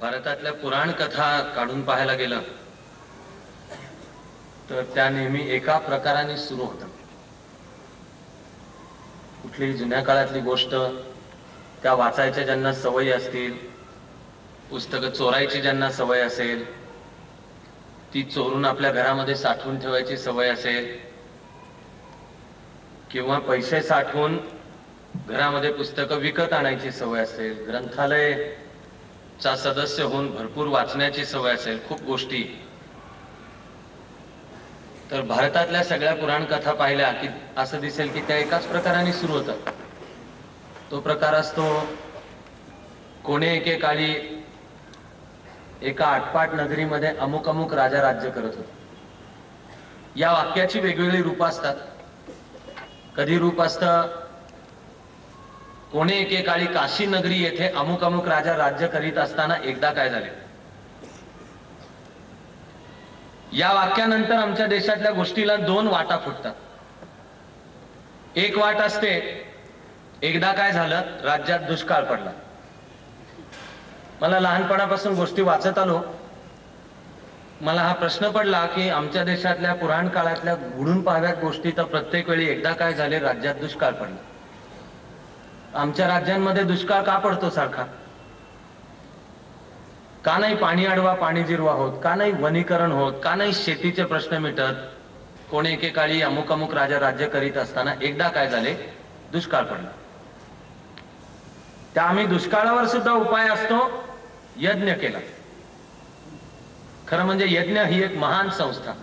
भारतातल्या पुराण कथा काढून पाहायला गेलं तर त्या नेहमी एका प्रकाराने सुरू होतात. कुठली जुन्या काळातली गोष्ट त्या वाचायच्या ज्यांना सवय असतील, पुस्तकं चोरायची ज्यांना सवय असेल, ती चोरून आपल्या घरामध्ये साठवून ठेवायची सवय असेल, किंवा पैसे साठवून घरामध्ये पुस्तकं विकत आणायची सवय असेल, ग्रंथालयाचा सदस्य होऊन भरपूर वाचण्याची सवय असेल, खूप गोष्टी. तर भारतातल्या सगळ्या पुराण कथा पाहिल्या की असं दिसेल की त्या एकाच प्रकाराने सुरू होतात. तो प्रकार असतो, कोणे एकेकाळी एका आटपाट नगरीमध्ये अमुक अमुक राजा राज्य करत होता. या वाक्याची वेगवेगळी रूप असतात. कधी रूप असतं, कोणे एकेकाळी काशी नगरी येथे अमुक अमुक राजा राज्य करीत असताना एकदा काय झाले. या वाक्यानंतर आमच्या देशातल्या गोष्टीला दोन वाटा फुटतात. एक वाट असते, एकदा काय झालं, राज्यात दुष्काळ पडला. मला लहानपणापासून गोष्टी वाचत आलो, मला हा प्रश्न पडला की आमच्या देशातल्या पुराण काळातल्या घडून पाहाव्यात गोष्टी तर प्रत्येक वेळी एकदा काय झाले, राज्यात दुष्काळ पडला. आमच्या राज्यांमध्ये दुष्काळ का पडतो सारखा? का नाही पाणी अडवा पाणी जिरवा होत? का नाही वनीकरण होत? का नाही शेतीचे प्रश्न मिटत? कोणी एकेकाळी अमुक अमुक राजा राज्य करीत असताना एकदा काय झाले, दुष्काळ पडला. त्या आम्ही दुष्काळावर सुद्धा उपाय असतो, यज्ञ केला. खरं म्हणजे यज्ञ ही एक महान संस्था,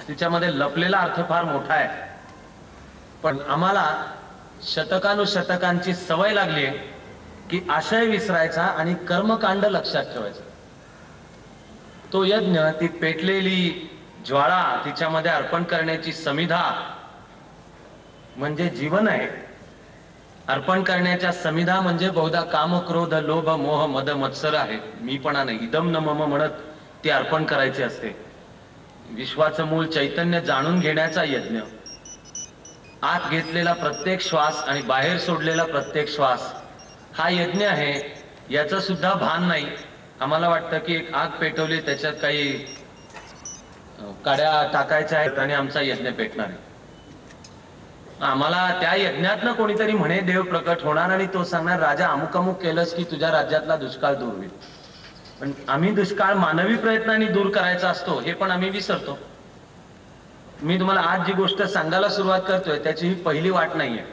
तिच्यामध्ये लपलेला अर्थ फार मोठा आहे. पण आम्हाला शतकानुशतकांची सवय लागली आहे की आशय विसरायचा आणि कर्मकांड लक्षात ठेवायचा. तो यज्ञ, ती पेटलेली ज्वाळा, तिच्यामध्ये अर्पण करण्याची समिधा म्हणजे जीवन आहे. अर्पण करण्याच्या समिधा म्हणजे बहुधा काम क्रोध लोभ मोह मद मत्सर आहे. मीपणा नाही, इदम न मम म्हणत ती अर्पण करायची असते. विश्वाचं मूळ चैतन्य जाणून घेण्याचा यज्ञ. आत घेतलेला प्रत्येक श्वास आणि बाहेर सोडलेला प्रत्येक श्वास हा यज्ञ आहे. याचं सुद्धा भान नाही. आम्हाला वाटतं की एक आग पेटवली, त्याच्यात काही काड्या टाकायच्या आहेत आणि आमचा यज्ञ पेटणार आहे. आम्हाला त्या यज्ञातनं कोणीतरी म्हणे देव प्रकट होणार आणि तो सांगणार, राजा अमुक अमुक केलंस की तुझ्या राज्यातला दुष्काळ दूर होईल. पण आम्ही दुष्काळ मानवी प्रयत्नांनी दूर करायचा असतो हे पण आम्ही विसरतो. मी तुम्हाला आज जी गोष्ट सांगायला सुरुवात करतोय त्याची ही पहिली वाट नाहीये.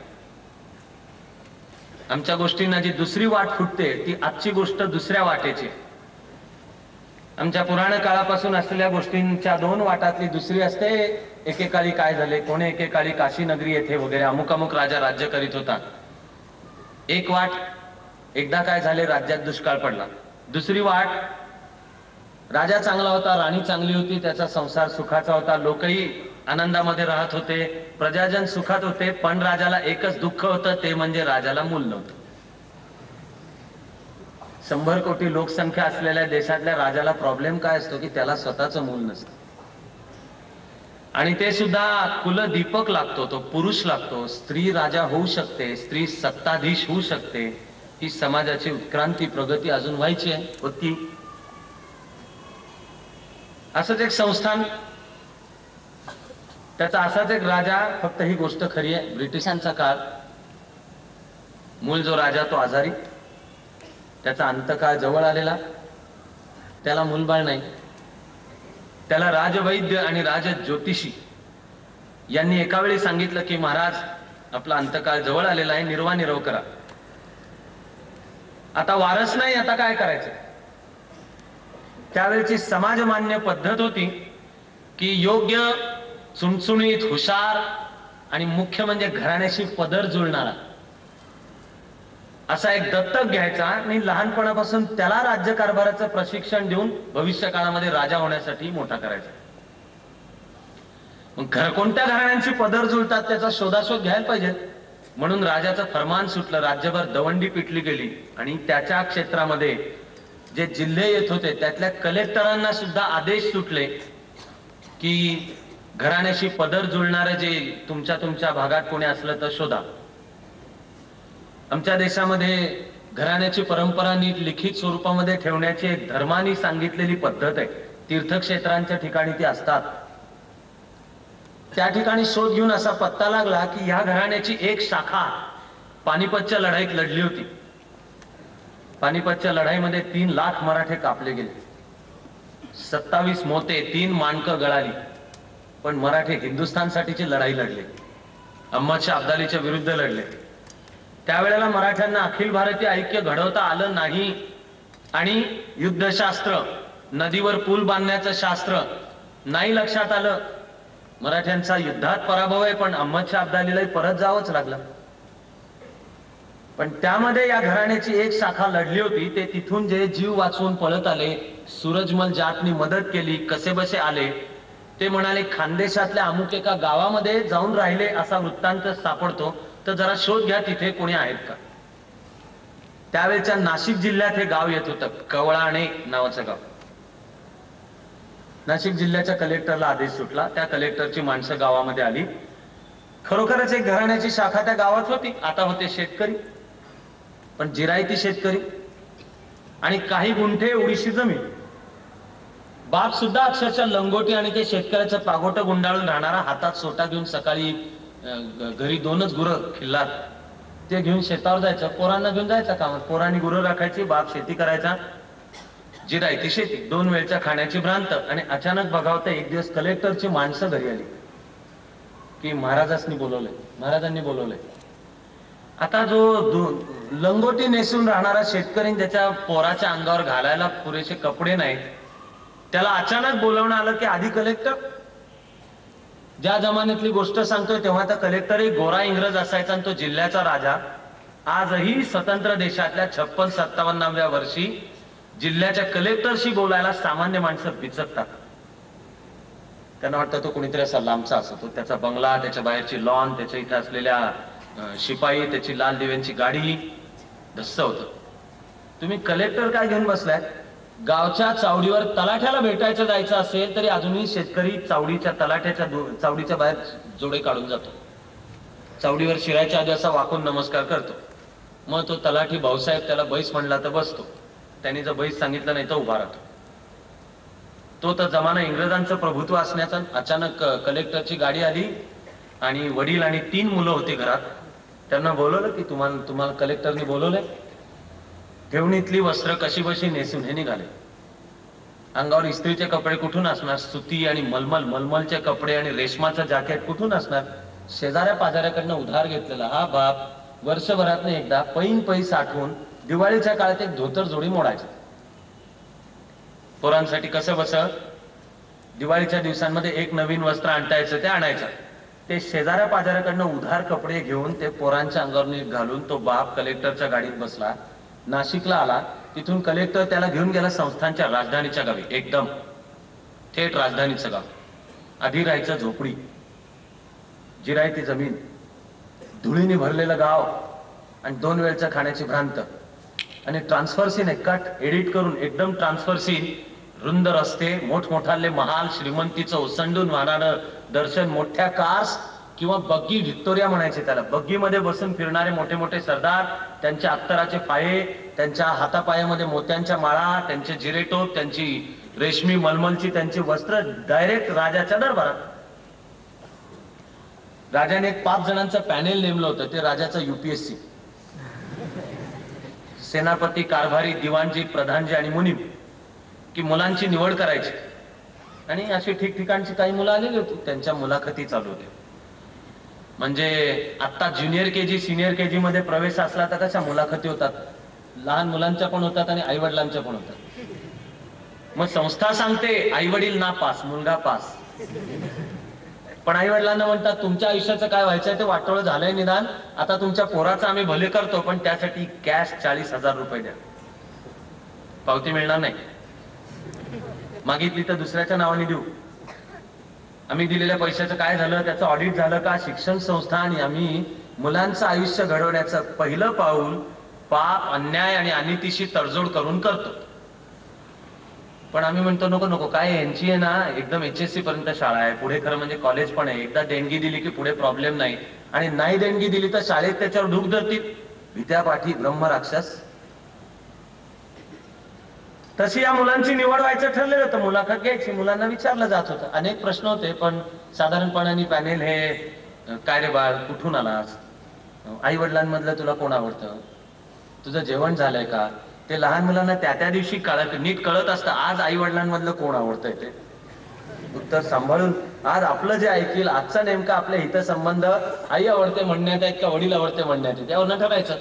आमच्या गोष्टींना जी दुसरी वाट फुटते ती आजची गोष्ट दुसऱ्या वाटेची. आमच्या पुराण काळापासून असलेल्या गोष्टींच्या दोन वाटातली दुसरी असते, एकेकाळी काय झाले, कोणे एकेकाळी काशी नगरी येथे वगैरे अमुक अमुक राजा राज्य करीत होता. एक वाट, एकदा काय झाले, राज्यात दुष्काळ पडला. दुसरी वाट, राजा चांगला होता, राणी चांगली होती, त्याचा संसार सुखाचा होता, लोकही आनंदामध्ये राहत होते, प्रजाजन सुखात होते. पण राजाला एकच दुःख होतं, ते म्हणजे राजाला मूल नव्हतं. 100 कोटी लोकसंख्या असलेल्या देशातल्या राजाला प्रॉब्लेम काय असतो की त्याला स्वतःचं मूल नसतं. आणि ते सुद्धा कुलदीपक लागतो, तो पुरुष लागतो. स्त्री राजा होऊ शकते, स्त्री सत्ताधीश होऊ शकते. ही समाजाची उत्क्रांती, प्रगती अजून व्हायची आहे, होती. असंच एक संस्थान, त्याचा असाच एक राजा. फक्त ही गोष्ट खरी आहे, ब्रिटिशांचा काळ. मूळ जो राजा तो आजारी, त्याचा अंतकाळ जवळ आलेला, त्याला मूलबाळ नाही. त्याला राजवैद्य आणि राजज्योतिषी यांनी एका वेळी सांगितलं की महाराज, आपला अंतकाळ जवळ आलेला आहे, निर्वानिरव करा. आता वारस नाही, आता काय करायचं? त्यावेळची समाजमान्य पद्धत होती की योग्य, चुणचुणीत, हुशार आणि मुख्य म्हणजे घराण्याशी पदर जुळणारा असा एक दत्तक घ्यायचा आणि लहानपणापासून त्याला राज्यकारभाराचं प्रशिक्षण देऊन भविष्य काळामध्ये राजा होण्यासाठी मोठा करायचा. मग कोणत्या घराण्यांची पदर जुळतात त्याचा शोधाशोध घ्यायला पाहिजे. म्हणून राजाचं फरमान सुटलं, राज्यभर दवंडी पिटली गेली आणि त्याच्या क्षेत्रामध्ये जे जिल्हे येत होते त्यातल्या कलेक्टरांना सुद्धा आदेश सुटले की घराण्याशी पदर जुळणारे जे तुमच्या भागात कोणी असलं तर शोधा. आमच्या देशामध्ये घराण्याची परंपरा नीट लिखित स्वरूपामध्ये ठेवण्याची एक धर्मानी सांगितलेली पद्धत आहे. तीर्थक्षेत्रांच्या ठिकाणी ती असतात. त्या ठिकाणी शोध घेऊन असा पत्ता लागला की ह्या घराण्याची एक शाखा पानिपतच्या लढाईत लढली होती. पानिपतच्या लढाईमध्ये 3 लाख मराठे कापले गेले, 27 मोते, 3 माणकं गळाली. पण मराठे हिंदुस्थानसाठीची लढाई लढले, अहमदशाह अब्दालीच्या विरुद्ध लढले. त्यावेळेला मराठ्यांना अखिल भारतीय ऐक्य घडवता आलं नाही आणि युद्धशास्त्र, नदीवर पूल बांधण्याचं शास्त्र नाही लक्षात आलं. मराठ्यांचा युद्धात पराभव आहे, पण अहमदशाह अब्दालीलाही परत जावंच लागलं. पण त्यामध्ये या घराण्याची एक शाखा लढली होती. ते तिथून जे जीव वाचवून पळत आले, सूरजमल जाटनी मदत केली, कसेबसे आले. ते म्हणाले खानदेशातल्या अमुक एका गावामध्ये जाऊन राहिले असा वृत्तांत सापडतो, तर जरा शोध घ्या तिथे कोणी आहेत का. त्यावेळेच्या नाशिक जिल्ह्यात हे गाव येत होतं, कवळाणे नावाचं गाव. नाशिक जिल्ह्याच्या कलेक्टरला आदेश सुटला. त्या कलेक्टरची माणसं गावामध्ये आली. खरोखरच एक घराण्याची शाखा त्या गावात होती. आता होते शेतकरी, पण जिरायती शेतकरी, आणि काही गुंठे एवढीशी जमीन. बाप सुद्धा अक्षरशः लंगोटी आणि ते शेतकऱ्याचं पागोट गुंडाळून राहणारा, हातात सोटा घेऊन सकाळी घरी 2च गुरं खिल्लात, ते घेऊन शेतावर जायचं. पोरांना घेऊन जायचं कामात. पोरांनी गुरं राखायची, बाप शेती करायचा. जिरायती शेती, 2 वेळच्या खाण्याची भ्रांत. आणि अचानक बघावतं एक दिवस कलेक्टरची माणसं घरी आली की महाराजांनी बोलवलंय. आता जो लंगोटी नेसून राहणारा शेतकरी, ज्याच्या पोराच्या अंगावर घालायला पुरेसे कपडे नाहीत, त्याला अचानक बोलवणं आलं की आधी कलेक्टर. ज्या जमान्यातली गोष्ट सांगतोय तेव्हा तर कलेक्टर एक गोरा इंग्रज असायचा आणि तो जिल्ह्याचा राजा. आजही स्वतंत्र देशातल्या 56-57व्या वर्षी जिल्ह्याच्या कलेक्टरशी बोलायला सामान्य माणसं बिचकतात. त्यांना वाटतं तो कोणीतरी असा लांबचा असतो, त्याचा बंगला, त्याच्या बाहेरची लॉन, त्याच्या इथे असलेल्या शिपाई, त्याची लाल दिव्यांची गाडी, धस्स होतं. तुम्ही कलेक्टर काय घेऊन बसलाय? गावच्या चावडीवर तलाठ्याला भेटायचं जायचं असेल तरी अजूनही शेतकरी चावडीच्या बाहेर जोडे काढून जातो. चावडीवर शिरायच्या आधी असा वाकून नमस्कार करतो. मग तो तलाठी भाऊसाहेब त्याला बैस म्हणला तर बसतो, त्यांनी जर बैस सांगितलं नाही तर उभा राहतो. तो तर जमाना इंग्रजांचं प्रभुत्व असण्याचा. अचानक कलेक्टरची गाडी आली आणि वडील आणि 3 मुलं होती घरात. त्यांना बोलवलं की तुम्हाला कलेक्टरने बोलवलंय. ठेवणीतली वस्त्र कशीबशी नेसून हे निघाले. अंगावर इस्त्रीचे कपडे कुठून असणार? सुती आणि मलमलचे कपडे आणि रेशमाचं जॅकेट कुठून असणार? शेजाऱ्या पाजाऱ्याकडनं उधार घेतलेला हा बाप वर्षभरातनं एकदा पै साठवून दिवाळीच्या काळात एक धोतर जोडी मोडायची. पोरांसाठी कसं बस दिवाळीच्या दिवसांमध्ये एक नवीन वस्त्र आणतायचं ते आणायचं. ते शेजाऱ्या पाजाऱ्याकडनं उधार कपडे घेऊन ते पोरांच्या अंगावर घालून तो बाप कलेक्टरच्या गाडीत बसला, नाशिकला आला. तिथून कलेक्टर त्याला घेऊन गेला संस्थानच्या राजधानीच्या गावी. एकदम थेट राजधानीचं गाव. आधी राहायचं झोपडी, जिरायती जमीन, धुळीने भरलेलं गाव आणि 2 वेळच्या खाण्याची भ्रांत. आणि ट्रान्सफर सीन कट एडिट करून एकदम ट्रान्सफर सीन, रुंद रस्ते, मोठमोठाले महाल, श्रीमंतीचं ओसंडून वाहणारं दर्शन, मोठ्या कार्स किंवा बग्गी, व्हिक्टोरिया म्हणायचे त्याला. बग्गीमध्ये बसून फिरणारे मोठे मोठे सरदार, त्यांच्या अत्तराचे पाये, त्यांच्या हातापायामध्ये मोत्यांच्या माळा, त्यांचे जिरेटोप, त्यांची रेशमी मलमलची त्यांची वस्त्र, डायरेक्ट राजाच्या दरबारात. राजाने 5 जणांचं पॅनेल नेमलं होतं. ते राजाचं UPSC, सेनापती, कारभारी, दिवाणजी, प्रधानजी आणि मुनीम, की मुलांची निवड करायची. आणि अशी ठिकठिकाणची काही मुलं आलेली होती, त्यांच्या मुलाखती चालू होत्या. म्हणजे आता ज्युनियर KG सिनियर KG मध्ये प्रवेश असला तर कशा मुलाखती होतात, लहान मुलांच्या पण होतात आणि आई वडिलांच्या पण होतात. मग संस्था सांगते आई वडील नापास, मुलगा पास. पण आई वडिलांना म्हणतात तुमच्या आयुष्याचं काय व्हायचंय ते वाटोळं झालंय, निदान आता तुमच्या पोराचं आम्ही भले करतो, पण त्यासाठी कॅश 40,000 रुपये द्या. पावती मिळणार नाही, मागितली तर दुसऱ्याच्या नावाने देऊ. आम्ही दिलेल्या पैशाचं काय झालं, त्याचं ऑडिट झालं का? शिक्षण संस्था आणि आम्ही मुलांचं आयुष्य घडवण्याचं पहिलं पाऊल पाप, अन्याय आणि अनितीशी तडजोड करून करतो. पण आम्ही म्हणतो नको नको, काय यांची आहे ना एकदम HSC पर्यंत शाळा आहे, पुढे खरं म्हणजे कॉलेज पण आहे. एकदा देणगी दिली की पुढे प्रॉब्लेम नाही, आणि नाही देणगी दिली तर शाळेत त्याच्यावर ढूक धरतील. विद्यापाठी ब्रह्म राक्षस तशी या मुलांची निवड व्हायचं ठरलेलं होतं. मुलाखत घ्यायची, मुलांना विचारलं जात होतं. अनेक प्रश्न होते, पण साधारणपणाने पॅनेल हे काय रे बाळ, कुठून आलास, आई वडिलांमधलं तुला कोण आवडतं, तुझं जेवण झालंय का, ते लहान मुलांना त्या दिवशी नीट कळत असतं. आज आई वडिलांमधलं कोण आवडतंय ते उत्तर सांभाळून आज आपलं जे ऐकतील, आजचा नेमका आपल्या हितसंबंध आई आवडते म्हणण्यात आहेत का वडील आवडते म्हणण्यात आहेत, त्यावर न ठरायचं.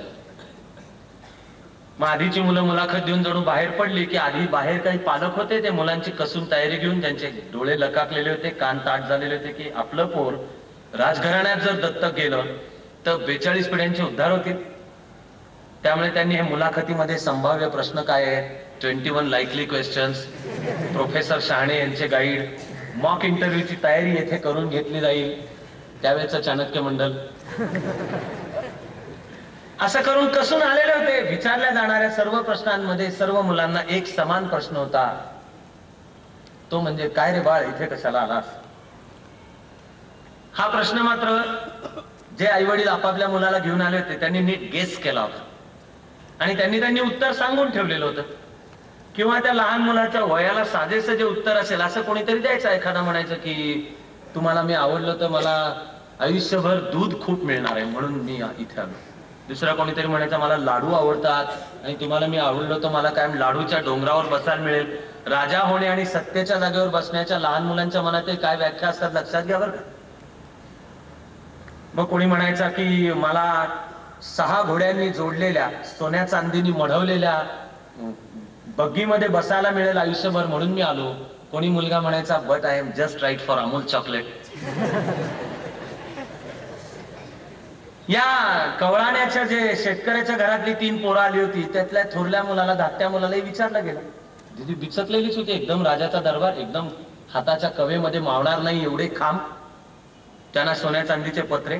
मग आधीची मुलं मुलाखत देऊन जणू बाहेर पडली की आधी बाहेर काही पालक होते, ते मुलांची कसून तयारी घेऊन, त्यांचे डोळे लकाकलेले होते, कान ताट झालेले होते की आपलं पोर राजघराण्यात जर दत्तक गेलं तर 42 पिढ्यांचे उद्धार होतील. त्यामुळे त्यांनी हे मुलाखतीमध्ये संभाव्य प्रश्न काय आहे, 21 लाईकली क्वेश्चन्स, प्रोफेसर शहाणे यांचे गाईड, मॉक इंटरव्ह्यूची तयारी येथे करून घेतली जाईल. त्यावेळेचं चाणक्य मंडल असं करून कसून आलेले होते. विचारल्या जाणाऱ्या सर्व प्रश्नांमध्ये सर्व मुलांना एक समान प्रश्न होता, तो म्हणजे काय रे बाळ, इथे कशाला आलास. हा प्रश्न मात्र जे आई वडील आपापल्या मुलाला घेऊन आले होते त्यांनी नीट गेस केला होता आणि त्यांनी उत्तर सांगून ठेवलेलं होतं. किंवा त्या लहान मुलाच्या वयाला साजेसं जे उत्तर असेल असं कोणीतरी द्यायचं. एखादा म्हणायचं की तुम्हाला मी आवडलं तर मला आयुष्यभर दूध खूप मिळणार आहे म्हणून मी इथे आलो. दुसरा कोणीतरी म्हणायचं मला लाडू आवडतात आणि तुम्हाला मी आवडलो तर मला काय लाडूच्या डोंगरावर बसायला मिळेल. राजा होणे आणि सत्तेच्या जागेवर बसण्याच्या लहान मुलांच्या मनात काय व्याख्या असतात लक्षात घ्या बरं. मग कोणी म्हणायचा की मला 6 घोड्यांनी जोडलेल्या सोन्या चांदीनी मढवलेल्या बग्गीमध्ये बसायला मिळेल आयुष्यभर म्हणून मी आलो. कोणी मुलगा म्हणायचा but I am just right for Amul chocolate. या कवळाण्याच्या जे शेतकऱ्याच्या घरातली 3 पोरं आली होती त्यातल्या थोरल्या मुलाला, धाकट्या मुलालाही विचारलं गेलं. दिदी बिचकलेलीच होती एकदम. राजाचा दरबार एकदम, हाताच्या कवेमध्ये मावणार नाही एवढे खांब, त्यांना सोन्या चांदीचे पत्रे,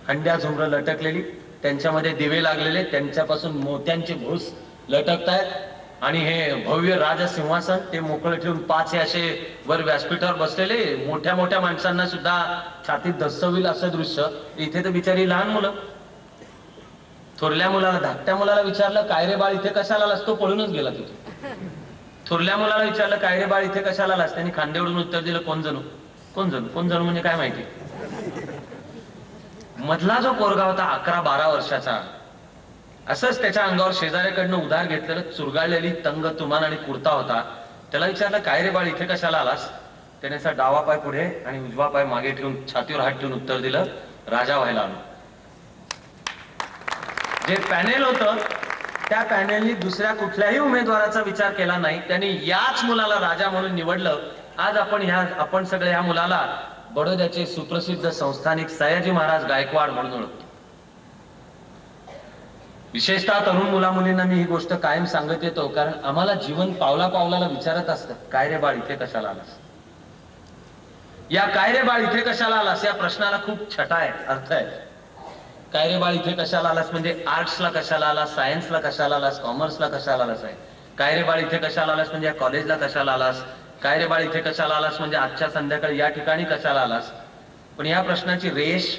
हंड्या झुमरं लटकलेली, त्यांच्यामध्ये दिवे लागलेले, त्यांच्यापासून मोत्यांचे भूस लटकतायत आणि हे भव्य राजसिंहासन ते मोकळं ठेवून 5 असे वर व्यासपीठावर बसलेले, मोठ्या मोठ्या माणसांना सुद्धा छातीत धस्स होईल असं दृश्य. इथे तर बिचारी लहान मुलं. थोरल्या मुलाला, धाकट्या मुलाला विचारलं काय रे बाळ इथे कशाला आलास, तो पळूनच गेला तिथे. थोरल्या मुलाला विचारलं काय रे बाळ इथे कशाला आलास, त्यांनी खांदेवडून उत्तर दिलं कोण जणू. कोण जणू, कोण जणू म्हणजे काय माहिती. मधला जो पोरगा होता 11-12 वर्षाचा, असंच त्याच्या अंगावर शेजाऱ्याकडनं उधार घेतलेलं चुरगाळलेली तंग तुमान आणि कुर्ता होता. त्याला विचारलं काय रे बाळ इथे कशाला आलास, त्याने असा डावा पाय पुढे आणि उजवा पाय मागे ठेवून छातीवर हात ठेवून उत्तर दिलं राजा व्हायला आलो. जे पॅनेल होतं त्या पॅनेलनी दुसऱ्या कुठल्याही उमेदवाराचा विचार केला नाही, त्यांनी याच मुलाला राजा म्हणून निवडलं. आज आपण सगळे ह्या मुलाला बडोद्याचे सुप्रसिद्ध संस्थानिक सयाजी महाराज गायकवाड म्हणून ओळखतो. विशेषतः तरुण मुला मुलींना मी ही गोष्ट कायम सांगत येतो, कारण आम्हाला जीवन पावला पावलाला विचारत असतं काय रे बाळ इथे कशाला आलास. या काय रे बाळ इथे कशाला आलास या प्रश्नाला खूप छटा आहे, अर्थ आहे. काय रे बाळ इथे कशाला आलास म्हणजे आर्ट्सला कशाला आलास, सायन्सला कशाला आलास, कॉमर्सला कशाला आलास आहे. काय रे बाळ इथे कशाला आलास म्हणजे या कॉलेजला कशाला आलास. काय रे बाळ इथे कशाला आलास म्हणजे आजच्या संध्याकाळी या ठिकाणी कशाला आलास. पण या प्रश्नाची रेष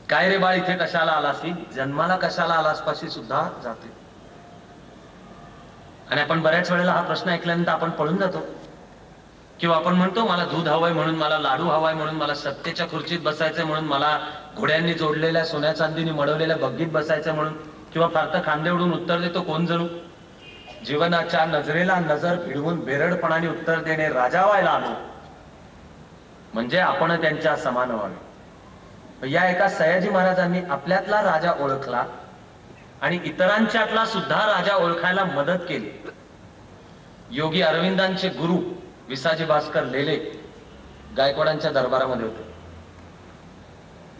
काय रे बाळ इथे कशाला आलास ही जन्माला कशाला आलास पाशी सुद्धा जाते. आणि आपण बऱ्याच वेळेला हा प्रश्न ऐकल्यानंतर आपण पळून जातो. किंवा आपण म्हणतो मला दूध हवंय म्हणून, मला लाडू हवाय म्हणून, मला सत्तेच्या खुर्चीत बसायचंय म्हणून, मला घोड्यांनी जोडलेल्या सोन्या चांदीनी मडवलेल्या बग्गीत बसायचंय म्हणून. किंवा फार तर खांदे उडून उत्तर देतो कोण जणू जीवनाच्या नजरेला नजर भिडवून बेरडपणाने उत्तर देणे राजा व्हायला आलो म्हणजे आपण त्यांच्या समान व्हावे. या एका सयाजी महाराजांनी आपल्यातला राजा ओळखला आणि इतरांच्यातला सुद्धा राजा ओळखायला मदत केली. योगी अरविंदांचे गुरु विसाजी भास्कर लेले गायकवाडांच्या दरबारामध्ये होते.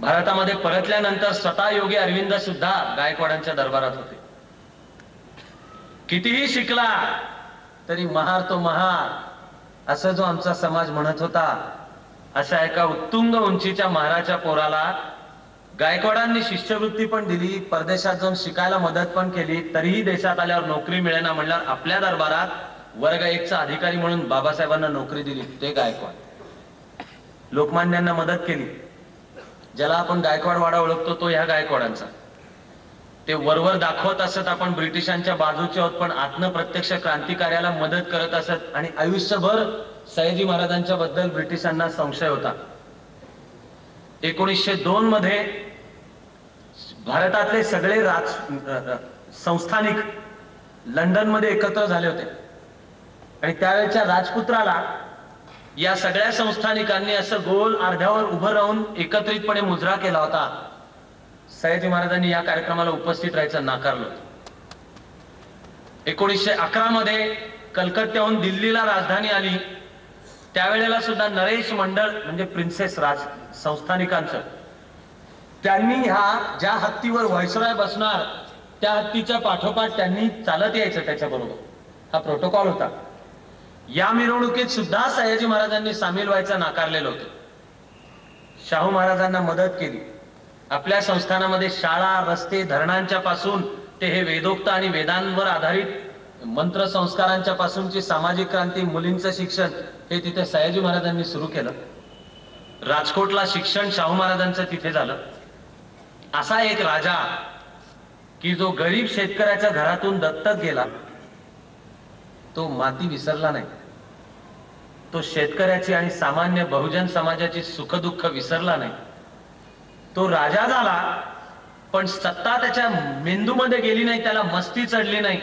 भारतामध्ये परतल्यानंतर स्वतः योगी अरविंद सुद्धा गायकवाडांच्या दरबारात होते. कितीही शिकला तरी महार तो महार असं जो आमचा समाज म्हणत होता, अशा एका उत्तुंग उंचीच्या महाराच्या पोराला गायकवाडांनी शिष्यवृत्ती पण दिली, परदेशात जाऊन शिकायला मदत पण केली, तरीही देशात आल्यावर नोकरी मिळेना म्हणल्यावर आपल्या दरबारात वर्ग 1चा अधिकारी म्हणून बाबासाहेबांना नोकरी दिली ते गायकवाड. लोकमान्यांना मदत केली. ज्याला आपण गायकवाड वाडा ओळखतो तो ह्या गायकवाडांचा. ते वरवर दाखवत असत आपण ब्रिटिशांच्या बाजूचे आहोत, पण आत्म प्रत्यक्ष क्रांतिकार्याला मदत करत असत आणि आयुष्यभर सयाजी महाराजांच्या बद्दल ब्रिटिशांना संशय होता. 1902 मध्ये भारतातले सगळे संस्थानिक लंडन मध्ये एकत्र झाले होते आणि त्यावेळेच्या राजपुत्राला या सगळ्या संस्थानिकांनी असं गोल अर्ध्यावर उभं राहून एकत्रितपणे मुजरा केला होता. सयाजी महाराजांनी या कार्यक्रमाला उपस्थित राहायचं नाकारलं. 1911 मध्ये कलकत्त्याहून दिल्लीला राजधानी आली. त्यावेळेला सुद्धा नरेश मंडळ म्हणजे प्रिन्सेस राज संस्थानिकांचं, त्यांनी ह्या ज्या हत्तीवर व्हायसरॉय बसणार त्या हत्तीच्या पाठोपाठ त्यांनी चालत यायचं त्याच्याबरोबर. हा प्रोटोकॉल होता. या मिरवणुकीत सुद्धा सयाजी महाराजांनी सामील व्हायचं नाकारलेलं होतं. शाहू महाराजांना मदत केली. आपल्या संस्थानामध्ये शाळा, रस्ते, धरणांच्या पासून ते हे वेदोक्त आणि वेदांवर आधारित मंत्र संस्कारांच्या पासूनची सामाजिक क्रांती, मुलींचं शिक्षण हे तिथे सयाजी महाराजांनी सुरू केलं. राजकोटला शिक्षण शाहू महाराजांचं तिथे झालं. असा एक राजा की जो गरीब शेतकऱ्याच्या घरातून दत्तक गेला, तो माती विसरला नाही. तो शेतकऱ्याची आणि सामान्य बहुजन समाजाची सुखदुःख विसरला नाही. तो राजा झाला, पण सत्ता त्याच्या मेंदूमध्ये गेली नाही, त्याला मस्ती चढली नाही.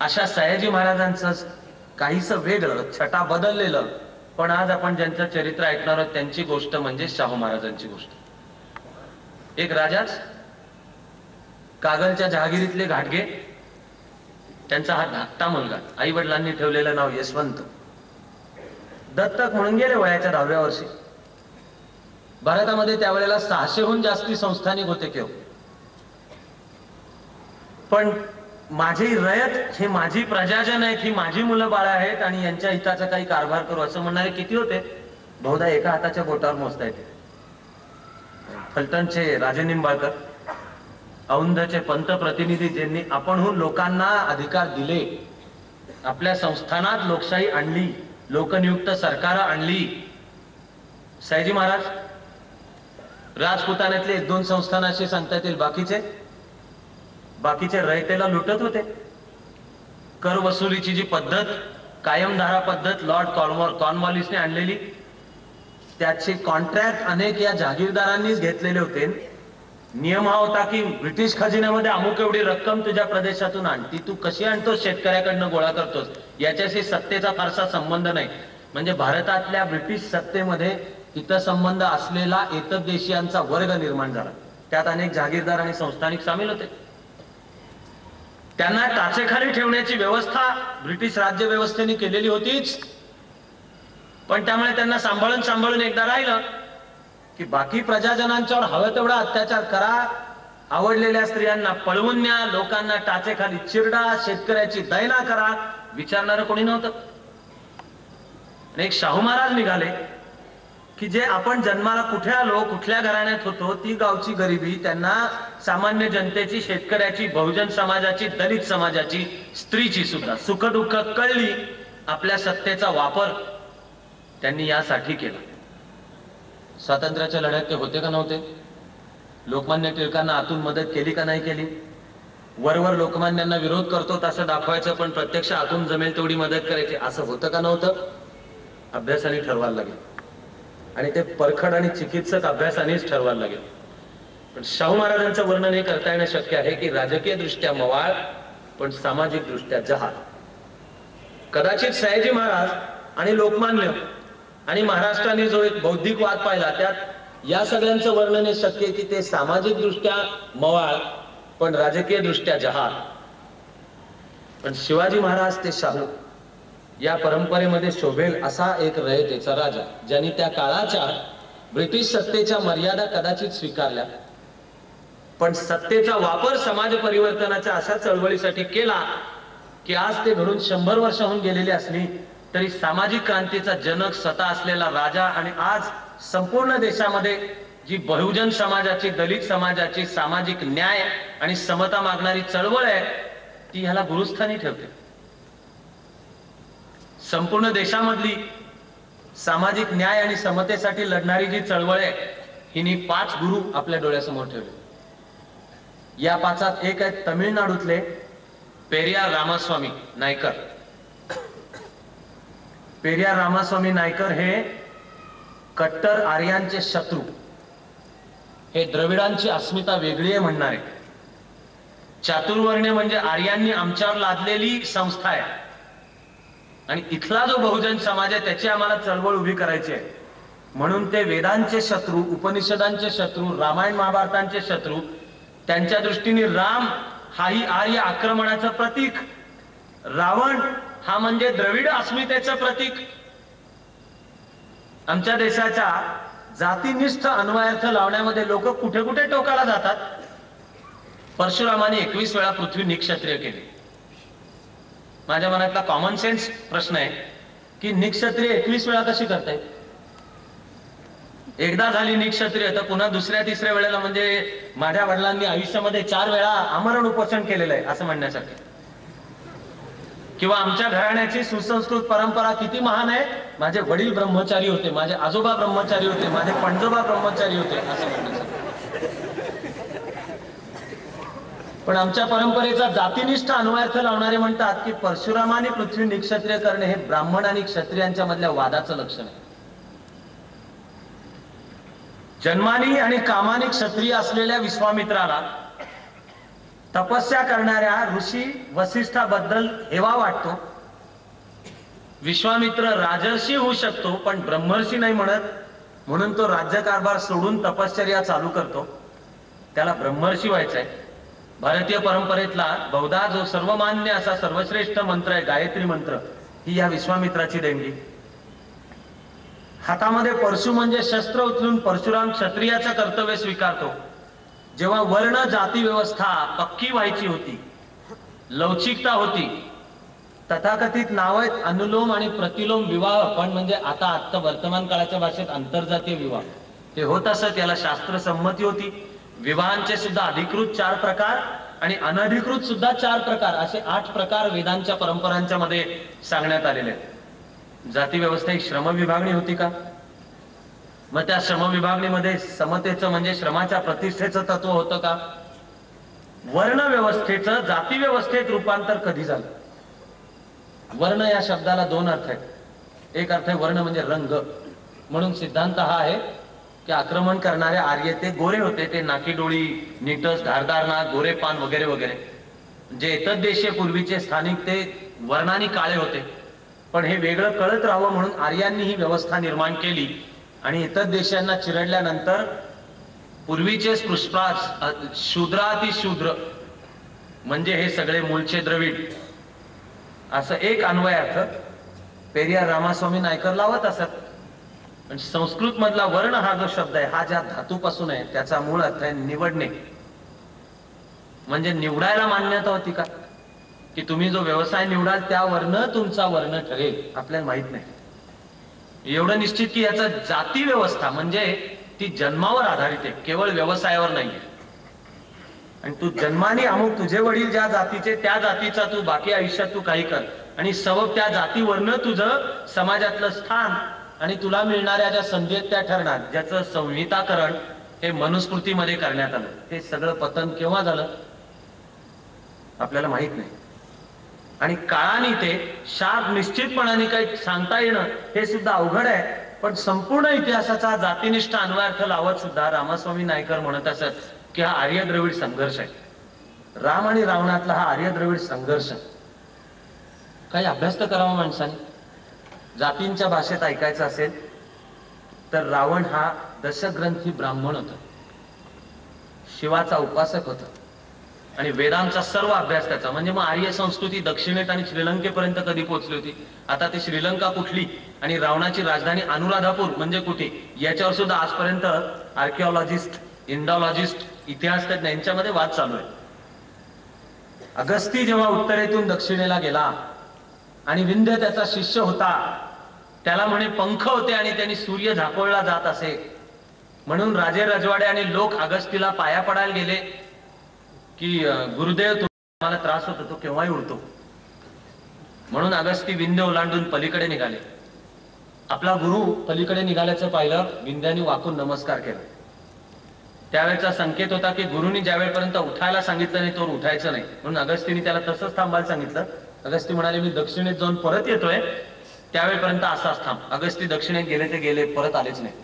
अशा सयाजी महाराजांचं काहीसं वेगळं, छटा बदललेलं, पण आज आपण ज्यांचं चरित्र ऐकणार आहोत त्यांची गोष्ट म्हणजे शाहू महाराजांची गोष्ट. एक राजाच, कागलच्या जहागिरीतले घाटगे, त्यांचा हा धाकटा मुलगा, आई वडिलांनी ठेवलेलं नाव यशवंत, दत्तक म्हणून गेले वयाच्या 10व्या वर्षी. भारतामध्ये त्यावेळेला 600हून जास्ती संस्थानिक होते केव. पण माझी रयत, हे माझी प्रजाजन आहेत, ही माझी मुलं बाळ आहेत आणि यांच्या हिताचा काही कारभार करू असं म्हणणारे किती होते? बहुधा एका हाताच्या बोटावर मोजता येते. फलटणचे राजे निंबाळकर, औंधचे पंतप्रतिनिधी, ज्यांनी आपणहून लोकांना अधिकार दिले, आपल्या संस्थानात लोकशाही आणली, लोकनियुक्त सरकार आणली. सयाजी महाराज राजपुतानातले 1-2 संस्थान असे सांगता येतील. बाकीचे रयतेला लुटत होते. कर वसुलीची जी पद्धत, कायमधारा पद्धत लॉर्ड कॉर्नवॉलिसने आणलेली, त्याचे कॉन्ट्रॅक्ट अनेक या जहागीरदारांनीच घेतलेले होते. नियम हा होता की ब्रिटिश खजिन्यामध्ये अमुक एवढी रक्कम तुझ्या प्रदेशातून आण. ती तू कशी आणतोस, शेतकऱ्याकडनं गोळा करतोस, याच्याशी सत्तेचा फारसा संबंध नाही. म्हणजे भारतातल्या ब्रिटिश सत्तेमध्ये हितसंबंध असलेला एतद्देशीयांचा वर्ग निर्माण झाला. त्यात अनेक जहागीरदार आणि संस्थानिक सामील होते. त्यांना टाचेखाली ठेवण्याची व्यवस्था ब्रिटिश राज्य व्यवस्थेने केलेली होतीच, पण त्यामुळे त्यांना सांभाळून एकदा राहिलं की बाकी प्रजाजनांच्यावर हवं तेवढा अत्याचार करा, आवडलेल्या स्त्रियांना पळवून न्या, लोकांना टाचेखाली चिरडा, शेतकऱ्याची दैना करा, विचारणारं कोणी नव्हतं. आणि एक शाहू महाराज निघाले की जे आपण जन्माला कुठे आलो, कुठल्या घराण्यात होतो, ती गावची गरिबी, त्यांना सामान्य जनतेची, शेतकऱ्याची, बहुजन समाजाची, दलित समाजाची, स्त्रीची सुद्धा सुखदुःख कळली. आपल्या सत्तेचा वापर त्यांनी यासाठी केला. स्वातंत्र्याच्या लढ्यात ते होते का नव्हते? लोकमान्य टिळकांना आतून मदत केली का नाही केली? वरवर लोकमान्यांना विरोध करतो तसं दाखवायचं, पण प्रत्यक्ष आतून जमेल तेवढी मदत करायची, असं होतं का नव्हतं? अभ्यासाने ठरवायला लागेल, आणि ते परखड आणि चिकित्सक अभ्यासानेच ठरवायला लागेल. पण शाहू महाराजांचं वर्णन हे करता येणं शक्य आहे की राजकीय दृष्ट्या मवाळ, पण सामाजिक दृष्ट्या जहाल. कदाचित सयाजी महाराज आणि लोकमान्य आणि महाराष्ट्राने जो एक बौद्धिक वाद पाहिला, त्यात या सगळ्यांचं वर्णन हे शक्य आहे की ते सामाजिक दृष्ट्या मवाळ, पण राजकीय दृष्ट्या जहाल. पण शिवाजी महाराज ते शाहू या परंपरेमध्ये शोभेल असा एक रयतेचा राजा, ज्यांनी त्या काळाच्या ब्रिटिश सत्तेच्या मर्यादा कदाचित स्वीकारल्या, पण सत्तेचा वापर समाज परिवर्तनाच्या अशा चळवळीसाठी केला की आज ते घडून 100 वर्ष होऊन गेलेली असली तरी सामाजिक क्रांतीचा जनक स्वतः असलेला राजा, आणि आज संपूर्ण देशामध्ये जी बहुजन समाजाची, दलित समाजाची सामाजिक न्याय आणि समता मागणारी चळवळ आहे, ती ह्याला गुरुस्थानी ठेवते. संपूर्ण देशामधली सामाजिक न्याय आणि समतेसाठी लढणारी जी चळवळ आहे, हिने 5 गुरु आपल्या डोळ्यासमोर ठेवले. या पाचात एक आहेत तमिळनाडूतले पेरियार रामास्वामी नायकर. पेरियार रामास्वामी नायकर हे कट्टर आर्यांचे शत्रू, हे द्रविडांची अस्मिता वेगळी आहे म्हणणारे. चातुर्वर्ण्य म्हणजे आर्यांनी आमच्यावर लादलेली संस्था आहे आणि इथला जो बहुजन समाज आहे त्याची आम्हाला चळवळ उभी करायची आहे. म्हणून ते वेदांचे शत्रू, उपनिषदांचे शत्रू, रामायण महाभारतांचे शत्रू. त्यांच्या दृष्टीने राम हाही आर्य आक्रमणाचं प्रतीक, रावण हा म्हणजे द्रविड अस्मितेचं प्रतीक. आमच्या देशाच्या जातीनिष्ठ अन्वयार्थ लावण्यामध्ये लोक कुठे कुठे टोकाला जातात. परशुरामाने 21 वेळा पृथ्वी निक्षत्रिय केली. माझ्या मनातला कॉमन सेन्स प्रश्न आहे की निक्षत्रिय 21 वेळा कशी करतायत? एकदा झाली निक्षत्रिय तर पुन्हा दुसऱ्या तिसऱ्या वेळेला, म्हणजे माझ्या वडिलांनी आयुष्यामध्ये 4 वेळा आमरण उपोषण केलेलं आहे असं म्हणण्यासाठी. किंवा आमच्या घराण्याची सुसंस्कृत परंपरा किती महान आहे, माझे वडील ब्रह्मचारी होते, माझे आजोबा ब्रह्मचारी होते, माझे पणजोबा ब्रह्मचारी होते असं म्हणण्यासाठी. पण आमच्या परंपरेचा जातीनिष्ठ अन्वयार्थ लावणारे म्हणतात की परशुरामाने पृथ्वी निक्षत्रिय करणे हे ब्राह्मण आणि क्षत्रियांच्या मधल्या वादाचं लक्षण आहे. जन्मानी आणि कामानी क्षत्रिय असलेल्या विश्वामित्राला तपस्या करणाऱ्या ऋषी वसिष्ठाबद्दल हेवा वाटतो. विश्वामित्र राजर्षी होऊ शकतो पण ब्रह्मर्षी नाही म्हणत, म्हणून तो राज्यकारभार सोडून तपश्चर्या चालू करतो. त्याला ब्रह्मर्षी व्हायचंय. भारतीय परंपरेतला बहुधा जो सर्वमान्य असा सर्वश्रेष्ठ मंत्र आहे गायत्री मंत्र, ही या विश्वामित्राची देणगी. हातामध्ये परशु म्हणजे शस्त्र उचलून परशुराम क्षत्रियाचं कर्तव्य स्वीकारतो. जेव्हा वर्ण जाती व्यवस्था पक्की व्हायची होती, लवचिकता होती, तथाकथित नाव आहेत अनुलोम आणि प्रतिलोम विवाह, पण म्हणजे आता वर्तमान काळाच्या भाषेत आंतरजातीय विवाह हे होत असत. याला शास्त्र संमती होती. विवाहांचे सुद्धा अधिकृत 4 प्रकार आणि अनधिकृत सुद्धा 4 प्रकार, असे 8 प्रकार वेदांच्या परंपरांच्या मध्ये सांगण्यात आलेले आहेत. जाती व्यवस्था ही श्रम विभागणी होती का? मग त्या श्रम विभागणीमध्ये समतेचं म्हणजे श्रमाच्या प्रतिष्ठेचं तत्व होतं का? वर्ण व्यवस्थेचं जाती व्यवस्थेत रूपांतर कधी झालं? वर्ण या शब्दाला 2 अर्थ आहेत. एक अर्थ आहे वर्ण म्हणजे रंग, म्हणून सिद्धांत हा आहे की आक्रमण करणारे आर्य ते गोरे होते, ते नाकी डोळी, नीटस, धारदार नाक, गोरे पान वगैरे वगैरे. जे एतद्देशीय पूर्वीचे स्थानिक ते वर्णानी काळे होते. पण हे वेगळं कळत राहावं म्हणून आर्यांनी ही व्यवस्था निर्माण केली आणि एतद्देशीयांना चिरडल्यानंतर पूर्वीचे स्पृश्वास शूद्रातिशूद्र म्हणजे हे सगळे मूळचे द्रविड, असं एक अन्वयार्थ पेरियार रामास्वामी नायकर लावत असत. पण संस्कृत मधला वर्ण हा जो शब्द आहे हा ज्या धातूपासून आहे त्याचा मूळ अर्थ आहे निवडणे. म्हणजे निवडायला मान्यता होती का की तुम्ही जो व्यवसाय निवडाल त्यावरनं तुमचा वर्ण ठरेल? आपल्याला माहित नाही. एवढं निश्चित की याचा जाती व्यवस्था म्हणजे ती जन्मावर आधारित आहे, केवळ व्यवसायावर नाहीये. आणि तू जन्माने अमुक तुझे वडील ज्या जातीचे त्या जातीचा तू बाकी आयुष्यात तू काही कर आणि सबब त्या जातीवरनं तुझं समाजातलं स्थान आणि तुला मिळणाऱ्या ज्या संधी आहेत त्या ठरणार. ज्याचं संहिताकरण हे मनुस्मृतीमध्ये करण्यात आलं. हे सगळं पतन केव्हा झालं आपल्याला माहित नाही. आणि काळाने ते शार्प निश्चितपणाने काही सांगता येणं हे सुद्धा अवघड आहे. पण संपूर्ण इतिहासाचा जातीनिष्ठ अन्वयार्थ लावत सुद्धा रामास्वामी नायकर म्हणत असत की हा आर्य द्रविड संघर्ष आहे. राम आणि रावणातला हा आर्य द्रविड संघर्ष. काही अभ्यास तर करावा माणसाने. जातींच्या भाषेत ऐकायचं असेल तर रावण हा दशग्रंथी ब्राह्मण होता, शिवाचा उपासक होता आणि वेदांचा सर्व अभ्यास त्याचा. म्हणजे मग आर्य संस्कृती दक्षिणेत आणि श्रीलंकेपर्यंत कधी पोहोचली होती? आता ती श्रीलंका कुठली आणि रावणाची राजधानी अनुराधापूर म्हणजे कुठे, याच्यावर सुद्धा आजपर्यंत आर्किओलॉजिस्ट, इंडॉलॉजिस्ट, इतिहास तज्ञ यांच्यामध्ये वाद चालू आहे. अगस्ती जेव्हा उत्तरेतून दक्षिणेला गेला आणि विंध्य त्याचा शिष्य होता, त्याला म्हणे पंख होते आणि त्यांनी सूर्य झाकोळला जात असे, म्हणून राजे रजवाडे आणि लोक अगस्तीला पाया पडायला गेले की गुरुदेव तुम्हाला त्रास होतो, तो केव्हाही उडतो. म्हणून अगस्ती विंध्य ओलांडून पलीकडे निघाले. आपला गुरु पलीकडे निघाल्याचं पाहिलं, विंध्याने वाकून नमस्कार केला. त्यावेळेचा संकेत होता की गुरुनी ज्यावेळेपर्यंत उठायला सांगितलं नाही तोवर उठायचं नाही, म्हणून अगस्तीने त्याला तसंच थांबायला सांगितलं. अगस्ती म्हणाले मी दक्षिणेत जाऊन परत येतोय, त्यावेळेपर्यंत असाच थांब. अगस्ती दक्षिणेत गेले ते गेले, परत आलेच नाही.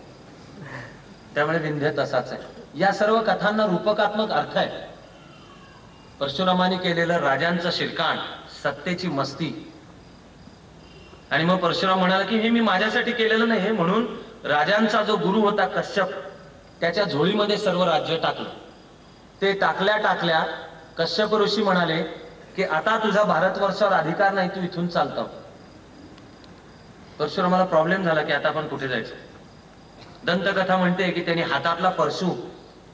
त्यामुळे विंध्य तसाच आहे. या सर्व कथांना रूपकात्मक अर्थ आहे. परशुरामाने केलेलं राजांचं शिरकाण, सत्तेची मस्ती, आणि मग परशुराम म्हणाला की हे मी माझ्यासाठी केलेलं नाही, म्हणून राजांचा जो गुरु होता कश्यप, त्याच्या झोळीमध्ये सर्व राज्य टाकलं. ते टाकल्या टाकल्या कश्यप ऋषी म्हणाले की आता तुझा भारतवर्षावर अधिकार नाही, तू इथून चालतो. परशुरामाला प्रॉब्लेम झाला की आता आपण कुठे जायचं. दंतकथा म्हणते की त्यांनी हातातला परशु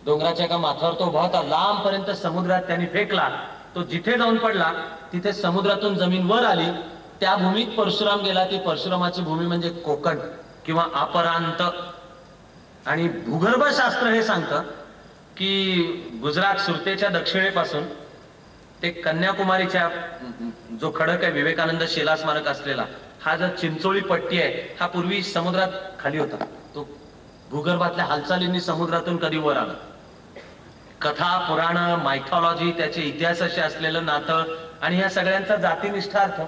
डोंगराच्या एका माथ्यावर तो उभा होता, लांबपर्यंत समुद्रात त्यांनी फेकला. तो जिथे जाऊन पडला तिथे समुद्रातून जमीन वर आली. त्या भूमीत परशुराम गेला. ती परशुरामाची भूमी म्हणजे कोकण किंवा अपरांत. आणि भूगर्भशास्त्र हे सांगतं की गुजरात सुरतेच्या दक्षिणेपासून ते कन्याकुमारीच्या जो खडक आहे विवेकानंद शिला स्मारक असलेला, हा जो चिंचोळी पट्टी आहे, हा पूर्वी समुद्रात खाली होता. तो भूगर्भातल्या हालचालींनी समुद्रातून कधी वर आला. कथा, पुराण, मायथॉलॉजी, त्याचे इतिहासाशी असलेलं नातं आणि या सगळ्यांचा जातीनिष्ठार्थ.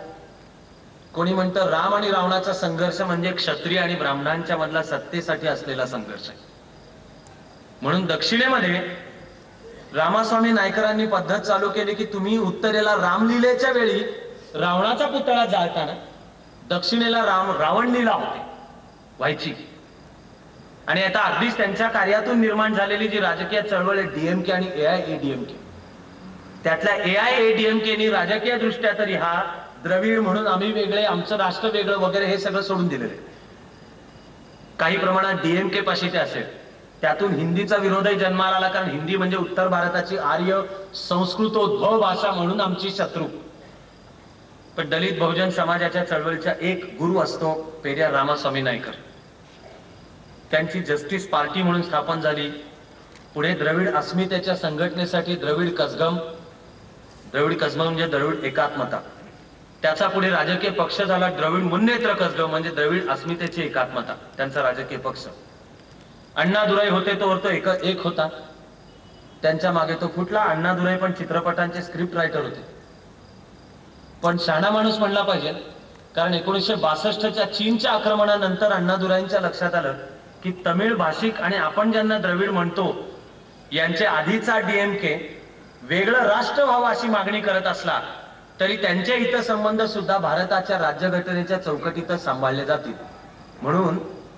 कोणी म्हणतं राम आणि रावणाचा संघर्ष म्हणजे क्षत्रिय आणि ब्राह्मणांच्या मधला सत्तेसाठी असलेला संघर्ष आहे. म्हणून दक्षिणेमध्ये रामास्वामी नायकरांनी पद्धत चालू केली की तुम्ही उत्तरेला रामलीलेच्या वेळी रावणाचा पुतळा जाळताना दक्षिणेला रावण लीला होते व्हायची. आणि आता अगदीच त्यांच्या कार्यातून निर्माण झालेली जी राजकीय चळवळ आहे डीएमके आणि एआयएडीएमके, त्यातल्या एआयएडीएमकेनी राजकीय दृष्ट्या तरी हा द्रविड म्हणून आम्ही वेगळे, आमचं राष्ट्र वेगळं वगैरे हे सगळं सोडून दिलेलं आहे. काही प्रमाणात डीएमके पाशी ते असेल. त्यातून हिंदीचा विरोधही जन्माला आला, कारण हिंदी म्हणजे उत्तर भारताची आर्य संस्कृतोद्भव भाषा म्हणून आमची शत्रू. पण दलित बहुजन समाजाच्या चळवळीचा एक गुरु असतो पेरियार रामास्वामी नायकर. त्यांची जस्टिस पार्टी म्हणून स्थापन झाली. पुढे द्रविड अस्मितेच्या संघटनेसाठी द्रविड कसगम म्हणजे द्रविड एकात्मता, त्याचा पुढे राजकीय पक्ष झाला द्रविड मुन्नेत्र कसगम म्हणजे द्रविड अस्मितेची एकात्मता, त्यांचा राजकीय पक्ष. अण्णादुराई होते तोवर तो एक होता, त्यांच्या मागे तो फुटला. अण्णादुराई पण चित्रपटांचे स्क्रिप्ट रायटर होते. पण शहाणा माणूस म्हणला पाहिजे, कारण 1962च्या चीनच्या आक्रमणानंतर अण्णादुराईंच्या लक्षात आलं की तमिळ भाषिक आणि आपण ज्यांना द्रविड म्हणतो यांचे आधीचा डीएमके वेगळं राष्ट्र व्हावं अशी मागणी करत असला तरी त्यांचे हितसंबंध सुद्धा भारताच्या राज्यघटनेच्या चौकटीतच सांभाळले जातील. म्हणून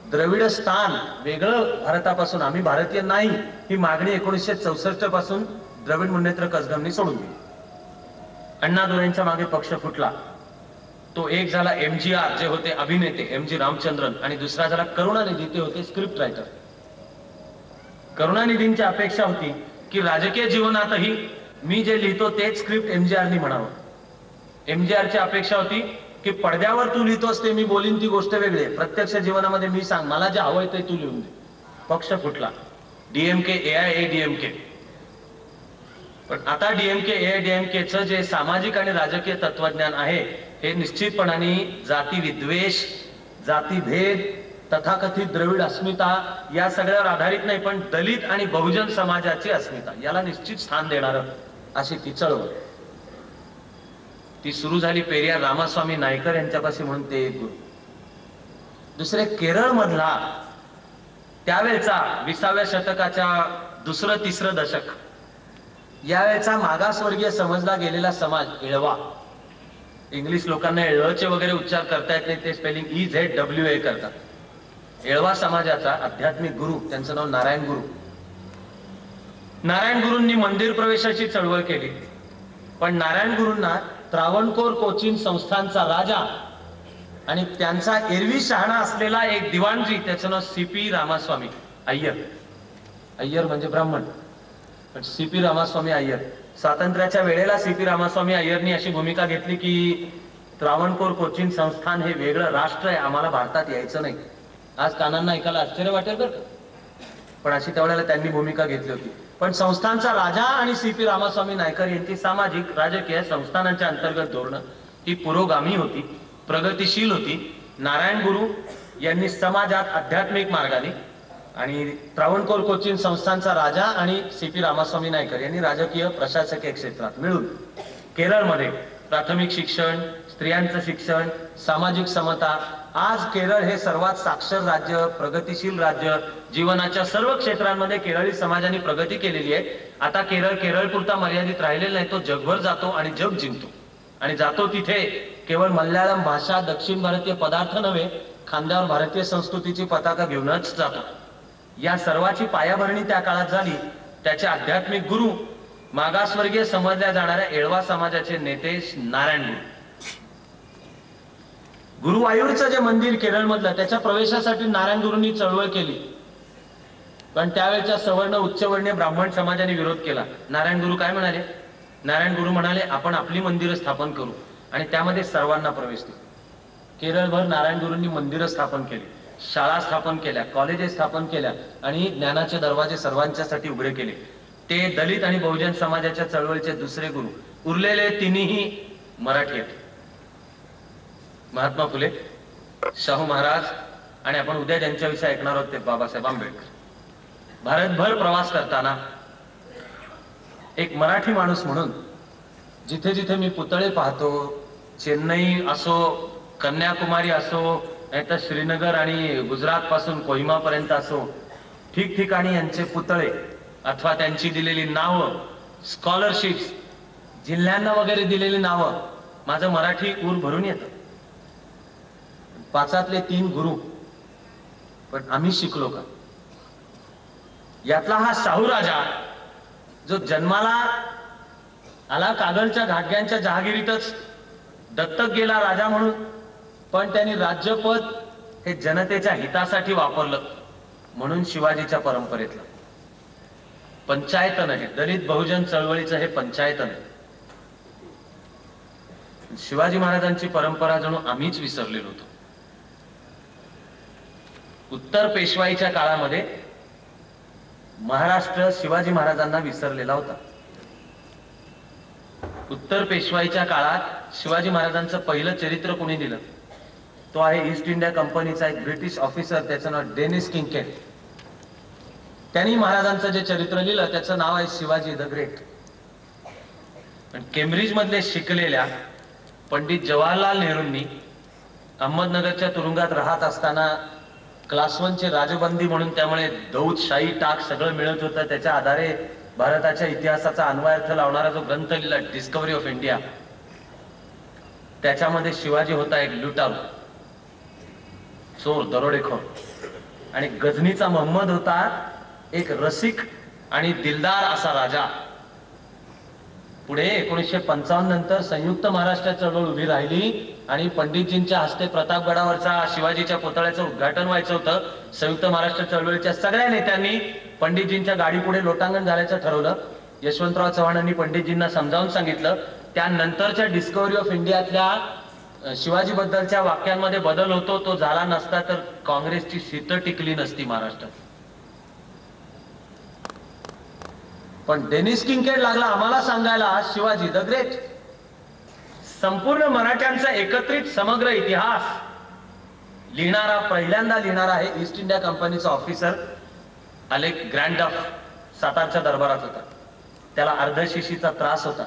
द्रविड स्थान वेगळं भारतापासून, आम्ही भारतीय नाही, ही मागणी 1964 पासून द्रविड मुन्नेत्र कसगमनी सोडून दिली. अण्णादुराईंच्या मागे पक्ष फुटला. तो एक झाला एमजीआर जे होते अभिनेते, एमजी रामचंद्रन, आणि दुसरा झाला करुणानिधी, ते होते स्क्रिप्ट रायटर. करुणानिधींची अपेक्षा होती की राजकीय जीवनातही मी जे लिहितो तेच स्क्रिप्ट एमजीआरनी म्हणावं. एमजीआरची अपेक्षा होती की पडद्यावर तू लिहितोस ते मी बोलीन ती गोष्ट वेगळी आहे, प्रत्यक्ष जीवनामध्ये मी सांग, मला जे हवंय ते तू लिहून दे. पक्ष फुटला. डीएमके एआयएडीएमके. पण आता डीएमके एआयडीएमकेचं जे सामाजिक आणि राजकीय तत्वज्ञान आहे हे निश्चितपणाने जाती विद्वेष, जातीभेद, तथाकथित द्रविड अस्मिता या सगळ्यावर आधारित नाही, पण दलित आणि बहुजन समाजाची अस्मिता याला निश्चित स्थान देणारं अशी ती चळवळ. ती सुरू झाली पेरियार रामास्वामी नायकर यांच्यापाशी, म्हणून ते एक गुरु. दुसरे केरळ मधला त्यावेळचा 20व्या शतकाच्या दुसरं तिसरं दशक, यावेळेचा मागासवर्गीय समजला गेलेला समाज एळवा. इंग्लिश लोकांना एळचे वगैरे उच्चार करता येत नाही, ते स्पेलिंग EZWA करतात. एळवा समाजाचा आध्यात्मिक गुरु, त्यांचं नाव नारायण गुरु. नारायण गुरूंनी मंदिर प्रवेशाची चळवळ केली. पण नारायण गुरूंना त्रावणकोर कोचीन संस्थानचा राजा आणि त्यांचा एरवी शहाणा असलेला एक दिवाणजी, त्याचं नाव CP रामास्वामी अय्यर. अय्यर म्हणजे ब्राह्मण, पण CP रामास्वामी अय्यर. स्वातंत्र्याच्या वेळेला CP रामास्वामी अय्यरनी अशी भूमिका घेतली की त्रावणकोर कोचीन संस्थान हे वेगळं राष्ट्र आहे, आम्हाला भारतात यायचं नाही. आज कानांना ऐकायला आश्चर्य वाटेल बरं, पण अशी त्यावेळेला त्यांनी भूमिका घेतली होती. पण संस्थानचा राजा आणि CP रामास्वामी नायकर यांची सामाजिक राजकीय संस्थानांच्या अंतर्गत धोरणं ही पुरोगामी होती, प्रगतिशील होती. नारायण गुरु यांनी समाजात आध्यात्मिक मार्गाने आणि त्रावणकोर कोचीन संस्थांचा राजा आणि CP रामास्वामी नायकर यांनी राजकीय प्रशासकीय क्षेत्रात मिळून केरळमध्ये प्राथमिक शिक्षण, स्त्रियांचं शिक्षण, सामाजिक समता, आज केरळ हे सर्वात साक्षर राज्य, प्रगतिशील राज्य, जीवनाच्या सर्व क्षेत्रांमध्ये केरळी समाजाने प्रगती केलेली आहे. आता केरळ पुरता मर्यादित राहिलेला नाही, तो जगभर जातो आणि जग जिंकतो. आणि जातो तिथे केवळ मल्याळम भाषा, दक्षिण भारतीय पदार्थ नव्हे, खांद्यावर भारतीय संस्कृतीची पताका घेऊनच जातो. या सर्वाची पायाभरणी त्या काळात झाली. त्याचे आध्यात्मिक गुरु मागासवर्गीय समजल्या जाणाऱ्या एळवा समाजाचे नेते नारायण गुरु. गुरुवायूरचं जे मंदिर केरळमधलं, त्याच्या प्रवेशासाठी नारायण गुरूंनी चळवळ केली, पण त्यावेळेच्या सवर्ण उच्चवर्णीय ब्राह्मण समाजाने विरोध केला. नारायण गुरु काय म्हणाले? नारायण गुरु म्हणाले, आपण आपली मंदिरं स्थापन करू आणि त्यामध्ये सर्वांना प्रवेश देऊ. केरळभर नारायण गुरूंनी मंदिरं स्थापन केली, शाळा स्थापन केल्या, कॉलेजेस स्थापन केल्या आणि ज्ञानाचे दरवाजे सर्वांच्यासाठी उघडे केले. ते दलित आणि बहुजन समाजाच्या चळवळीचे दुसरे गुरु. उरलेले तिन्ही मराठी आहेत. महात्मा फुले, शाहू महाराज आणि आपण उद्या ज्यांच्याविषयी ऐकणार आहोत ते बाबासाहेब आंबेडकर. भारतभर प्रवास करताना एक मराठी माणूस म्हणून जिथे जिथे मी पुतळे पाहतो, चेन्नई असो, कन्याकुमारी असो, नाहीतर श्रीनगर आणि गुजरात पासून कोहिमा पर्यंत असो, ठिकठिकाणी यांचे पुतळे अथवा त्यांची दिलेली नावं, स्कॉलरशिप्स, जिल्ह्यांना वगैरे दिलेली नावं, माझं मराठी ऊर भरून येतं. 5 3 गुरु, पण आम्ही शिकलो का? यातला हा शाहू राजा जो जन्माला आला कागलच्या घाटग्यांच्या जहागिरीतच दत्तक गेला राजा म्हणून, पण त्यांनी राज्यपद हे जनतेच्या हितासाठी वापरलं म्हणून शिवाजीच्या परंपरेतलं पंचायतन आहे. दलित बहुजन चळवळीचं हे पंचायतन आहे. शिवाजी महाराजांची परंपरा जणू आम्हीच विसरलेलो होतो. उत्तर पेशवाईच्या काळामध्ये महाराष्ट्र शिवाजी महाराजांना विसरलेला होता. उत्तर पेशवाईच्या काळात शिवाजी महाराजांचं पहिलं चरित्र कोणी दिलं? तो आहे ईस्ट इंडिया कंपनीचा एक ब्रिटिश ऑफिसर, त्याचं नाव डेनिस किंकेड. त्यांनी महाराजांचं जे चरित्र लिहिलं त्याचं नाव आहे शिवाजी द ग्रेट. पण केम्ब्रिज मधले शिकलेल्या पंडित जवाहरलाल नेहरूंनी अहमदनगरच्या तुरुंगात राहत असताना क्लास 1 चे राजबंदी म्हणून, त्यामुळे दौत, शाही, टाक सगळं मिळत होतं. त्याच्या आधारे भारताच्या इतिहासाचा अन्वयार्थ लावणारा जो ग्रंथ लिहिला डिस्कव्हरी ऑफ इंडिया, त्याच्यामध्ये शिवाजी होता एक लुटारू, चोर, दरोडेखोर, आणि गझनीचा मोहम्मद होता एक रसिक आणि दिलदार असा राजा. पुढे 1955 नंतर संयुक्त महाराष्ट्र चळवळ उभी राहिली आणि पंडितजींच्या हस्ते प्रतापगडावरचा शिवाजीच्या पुतळ्याचं उद्घाटन व्हायचं होतं. संयुक्त महाराष्ट्र चळवळीच्या सगळ्या नेत्यांनी पंडितजींच्या गाडी पुढे लोटांगण घालायचं ठरवलं. यशवंतराव चव्हाणांनी पंडितजींना समजावून सांगितलं. त्यानंतरच्या डिस्कव्हरी ऑफ इंडियातल्या शिवाजी बद्दलच्या वाक्यांमध्ये बदल होतो. तो झाला नसता तर काँग्रेसची शीत टिकली नसती महाराष्ट्रात. पण डेनिस किंकेड लागला आम्हाला सांगायला शिवाजी द ग्रेट. संपूर्ण मराठ्यांचा एकत्रित समग्र इतिहास लिहिणारा, पहिल्यांदा लिहिणारा आहे ईस्ट इंडिया कंपनीचा ऑफिसर अलेक ग्रँडफ. सातारच्या दरबारात होता. त्याला अर्धशिशीचा त्रास होता,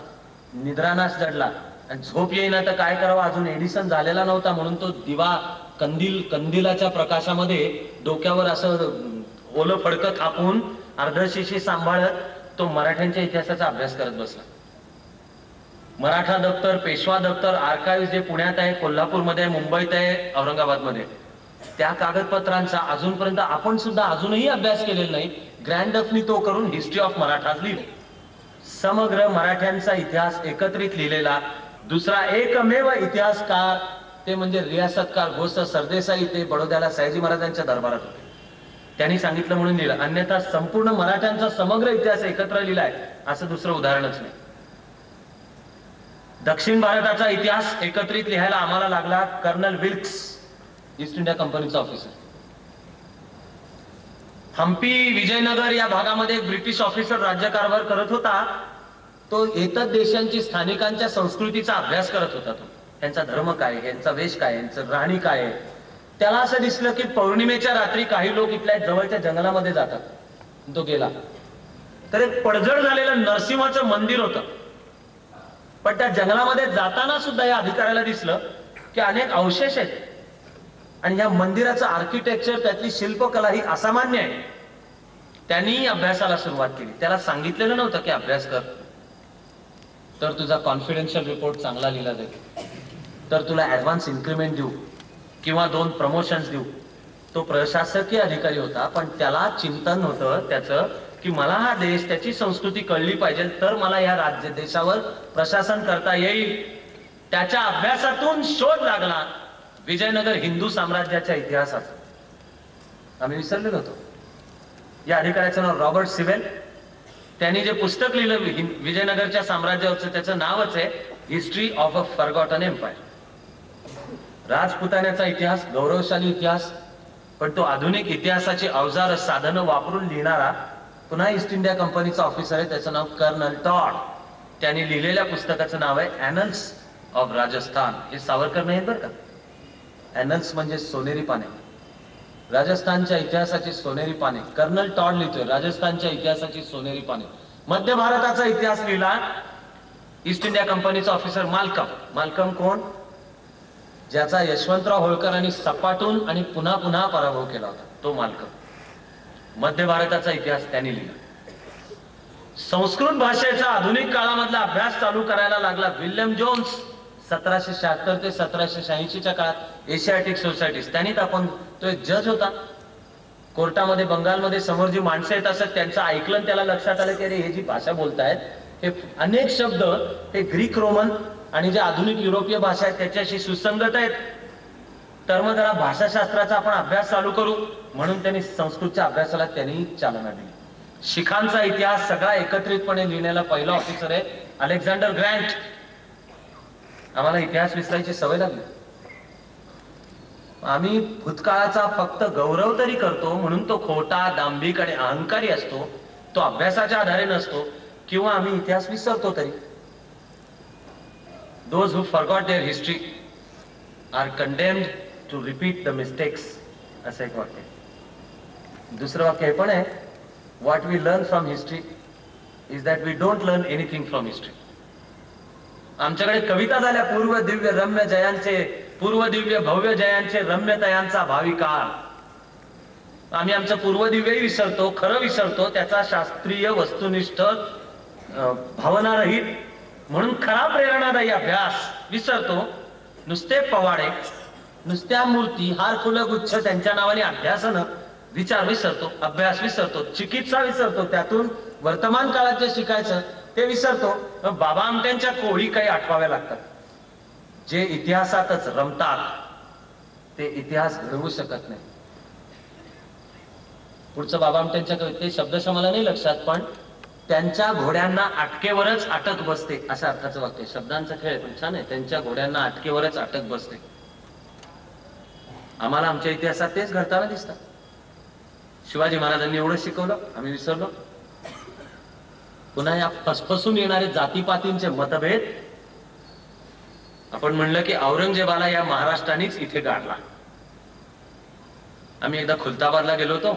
निद्रानाश जडला आणि झोप येईना तर काय करावं, अजून एडिसन झालेला नव्हता म्हणून तो दिवा कंदिलाच्या प्रकाशामध्ये डोक्यावर असं ओलं फडकं थापून अर्धशिशी सांभाळत तो मराठ्यांच्या इतिहासाचा अभ्यास करत बसला. मराठा दप्तर, पेशवा दप्तर, आर्काइव्ह जे पुण्यात आहे, कोल्हापूरमध्ये, मुंबईत आहे, औरंगाबादमध्ये, त्या कागदपत्रांचा अजूनपर्यंत आपण सुद्धा अजूनही अभ्यास केलेला नाही. ग्रँडफनी तो करून हिस्ट्री ऑफ मराठाज लिहिली. समग्र मराठ्यांचा इतिहास एकत्रित लिहिलेला दुसरा एकमेव इतिहासकार ते म्हणजे रियासतकार घोष सरदेसाई. ते बडोद्याला सयाजी महाराजांच्या दरबारात होते. त्यांनी सांगितलं म्हणून लिहिलं. अन्यथा संपूर्ण मराठ्यांचा समग्र इतिहास एकत्र लिहिलाय असं दुसरं उदाहरणच नाही. दक्षिण भारताचा इतिहास एकत्रित लिहायला आम्हाला लागला कर्नल विल्क्स, ईस्ट इंडिया कंपनीचा ऑफिसर. हम्पी, विजयनगर या भागामध्ये एक ब्रिटिश ऑफिसर राज्यकारभार करत होता. तो इतर देशांची, स्थानिकांच्या संस्कृतीचा अभ्यास करत होता. तो त्यांचा धर्म काय, यांचा वेश काय, यांचं राहणी काय, त्याला असं दिसलं की पौर्णिमेच्या रात्री काही लोक इथल्या जवळच्या जंगलामध्ये जातात. तो गेला तर एक पडझड झालेलं नरसिंहाचं मंदिर होतं. पण त्या जंगलामध्ये जाताना सुद्धा या अधिकाऱ्याला दिसलं की अनेक अवशेष आहेत आणि या मंदिराचं आर्किटेक्चर, त्यातली शिल्पकला ही असामान्य आहे. त्यांनी अभ्यासाला सुरुवात केली. त्याला सांगितलेलं नव्हतं की अभ्यास कर, तर तुझा कॉन्फिडेन्शियल रिपोर्ट चांगला लिहिला जाईल, तर तुला ऍडव्हान्स इन्क्रीमेंट देऊ किंवा 2 प्रमोशन्स देऊ. तो प्रशासकीय अधिकारी होता, पण त्याला चिंतन होतं त्याचं की मला हा देश, त्याची संस्कृती कळली पाहिजे, तर मला या राज्य देशावर प्रशासन करता येईल. त्याच्या अभ्यासातून शोध लागला विजयनगर हिंदू साम्राज्याच्या इतिहासाचा. आम्ही विसरलेलो होतो. या अधिकाऱ्याचं नाव रॉबर्ट सिवेल. त्यांनी जे पुस्तक लिहिलं विजयनगरच्या साम्राज्यावरचं, त्याचं नावच आहे history of a forgotten empire. राजपुतान्याचा इतिहास, गौरवशाली इतिहास, पण तो आधुनिक इतिहासाची अवजार साधनं वापरून लिहिणारा पुन्हा ईस्ट इंडिया कंपनीचा ऑफिसर आहे. त्याचं नाव कर्नल टॉड. त्यांनी लिहिलेल्या पुस्तकाचं नाव आहे ॲनल्स ऑफ राजस्थान. हे सावरकर नाही बरं का. ॲनल्स म्हणजे सोनेरी पाने, राजस्थानच्या इतिहासाची सोनेरी पाने. कर्नल टॉड लिहितोय राजस्थानच्या इतिहासाची सोनेरी पाने. मध्य भारताचा इतिहास लिहिला ईस्ट इंडिया कंपनीचा ऑफिसर मालकम. मालकम कोण? ज्याचा यशवंतराव होळकरांनी सपाटून आणि पुन्हा पुन्हा पराभव केला होता, तो मालकम. मध्य भारताचा इतिहास त्यांनी लिहिला. संस्कृत भाषेचा आधुनिक काळामधला अभ्यास चालू करायला लागला विल्यम जोन्स 1776 ते 1786च्या काळात एशियाटिक सोसायटीज. त्यांनी आपण, तो एक जज होता कोर्टामध्ये बंगालमध्ये. समोर जी माणसं येत असत त्यांचं ऐकलं, त्याला लक्षात आलं की अरे हे जी भाषा बोलतायत हे अनेक शब्द हे ग्रीक रोमन आणि जे आधुनिक युरोपीय भाषा आहेत त्याच्याशी सुसंगत आहेत, तर मग जरा भाषाशास्त्राचा आपण अभ्यास चालू करू. म्हणून त्यांनी संस्कृतच्या अभ्यासाला त्यांनी चालना दिली. शिखांचा इतिहास सगळा एकत्रितपणे लिहिण्याला पहिला ऑफिसर आहे अलेक्झांडर ग्रँट. आम्हाला इतिहास विसरायची सवय लागली. आम्ही भूतकाळाचा फक्त गौरव तरी करतो, म्हणून तो खोटा, दांभिक आणि अहंकारी असतो. तो अभ्यासाच्या आधारे नसतो, किंवा आम्ही इतिहास विसरतो तरी. Those who forgot their history are condemned to repeat the mistakes. असं एक वाक्य. दुसरं वाक्य हे पण आहे, what we learn from history is that we don't learn anything from history. आमच्याकडे कविता झाल्या पूर्व दिव्य रम्य जयांचे, पूर्व दिव्य भव्य जयांचे रम्यतयांचा भावी काळ. आम्ही आमचं पूर्व दिव्यही विसरतो, खरं विसरतो, त्याचा शास्त्रीय वस्तुनिष्ठ भावनारहित म्हणून खरा प्रेरणादायी अभ्यास विसरतो. नुसते पवाडे, नुसत्या मूर्ती, हार, फुलं, गुच्छ त्यांच्या नावाने अभ्यासानं विचार विसरतो, अभ्यास विसरतो, चिकित्सा विसरतो, त्यातून वर्तमान काळात जे शिकायचं ते विसरतो. बाबा आमट्यांच्या कोळी काही आठवाव्या लागतात. जे इतिहासातच रमतात ते इतिहास घडवू शकत नाही. पुढचं बाबा आमट्यांच्या कविते शब्दशः मला नाही लक्षात, पण त्यांच्या घोड्यांना अटकेवरच अटक बसते, अशा अर्थाचं वाक्य. शब्दांचा खेळ पण छान आहे. त्यांच्या घोड्यांना अटकेवरच अटक बसते. आम्हाला आमच्या इतिहासात तेच घडताना दिसतं. शिवाजी महाराजांनी एवढं शिकवलं, आम्ही विसरलो. पुन्हा या फसफसून येणारे जातीपातींचे मतभेद. आपण म्हणलं की औरंगजेबाला या महाराष्ट्रानेच इथे गाडला. आम्ही एकदा खुलताबादला गेलो होतो,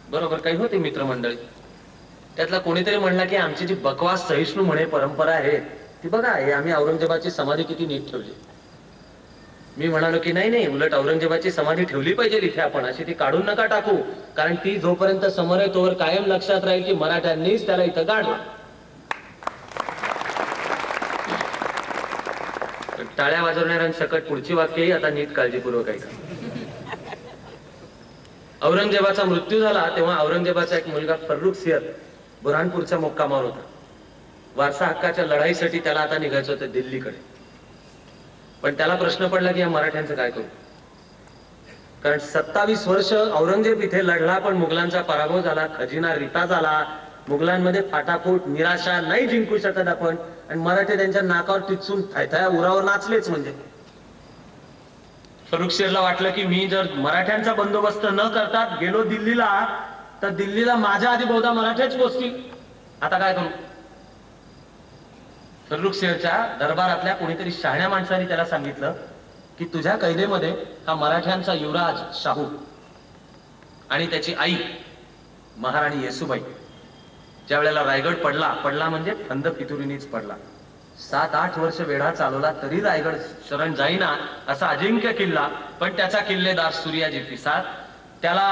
बरोबर, काही होती मित्रमंडळी. त्यातला कोणीतरी म्हणला की आमची जी बकवास सहिष्णू म्हणे परंपरा आहे ती बघा, हे आम्ही औरंगजेबाची समाधी किती नीट ठेवली. मी म्हणालो की नाही नाही, उलट औरंगजेबाची समाधी ठेवली पाहिजे इथे आपण, अशी ती काढून नका टाकू, कारण ती जोपर्यंत समोर आहे तोवर कायम लक्षात राहील की मराठ्यांनीच त्याला इथं गाडला. टाळ्या वाजवणाऱ्यांसकट पुढची वाक्यही आता नीट काळजीपूर्वक ऐका. औरंगजेबाचा मृत्यू झाला तेव्हा औरंगजेबाचा एक मुलगा फर्रुख सियर बुरहानपूरच्या मुक्कामावर होता. वारसा हक्काच्या लढाईसाठी त्याला आता निघायचं होतं दिल्लीकडे. पण त्याला प्रश्न पडला की या मराठ्यांचं काय करू, कारण 27 वर्ष औरंगजेब इथे लढला पण मुघलांचा पराभव झाला, खजिना रिता झाला, मुघलांमध्ये फाटाफूट, निराशा, नाही जिंकू शकत आपण, आणि मराठे त्यांच्या नाकावर टिचून थायथाया उरावर नाचलेच. म्हणजे फर्रुख सियरला वाटलं की मी जर मराठ्यांचा बंदोबस्त न करता गेलो दिल्लीला तर दिल्लीला माझ्या आधी बहुधा मराठेच पोचतील, आता काय करू. फर्रुख सियरच्या दरबारातल्या कोणीतरी शहाण्या माणसाने त्याला सांगितलं की तुझ्या कैदेमध्ये हा मराठ्यांचा युवराज शाहू आणि त्याची आई महाराणी येसूबाई, ज्या वेळेला रायगड पडला म्हणजे फंद फितुरीनीच पडला. 7-8 वर्ष वेढा चालवला तरी रायगड शरण जाईना असा अजिंक्य किल्ला, पण त्याचा किल्लेदार सूर्याजी पिसाळ, त्याला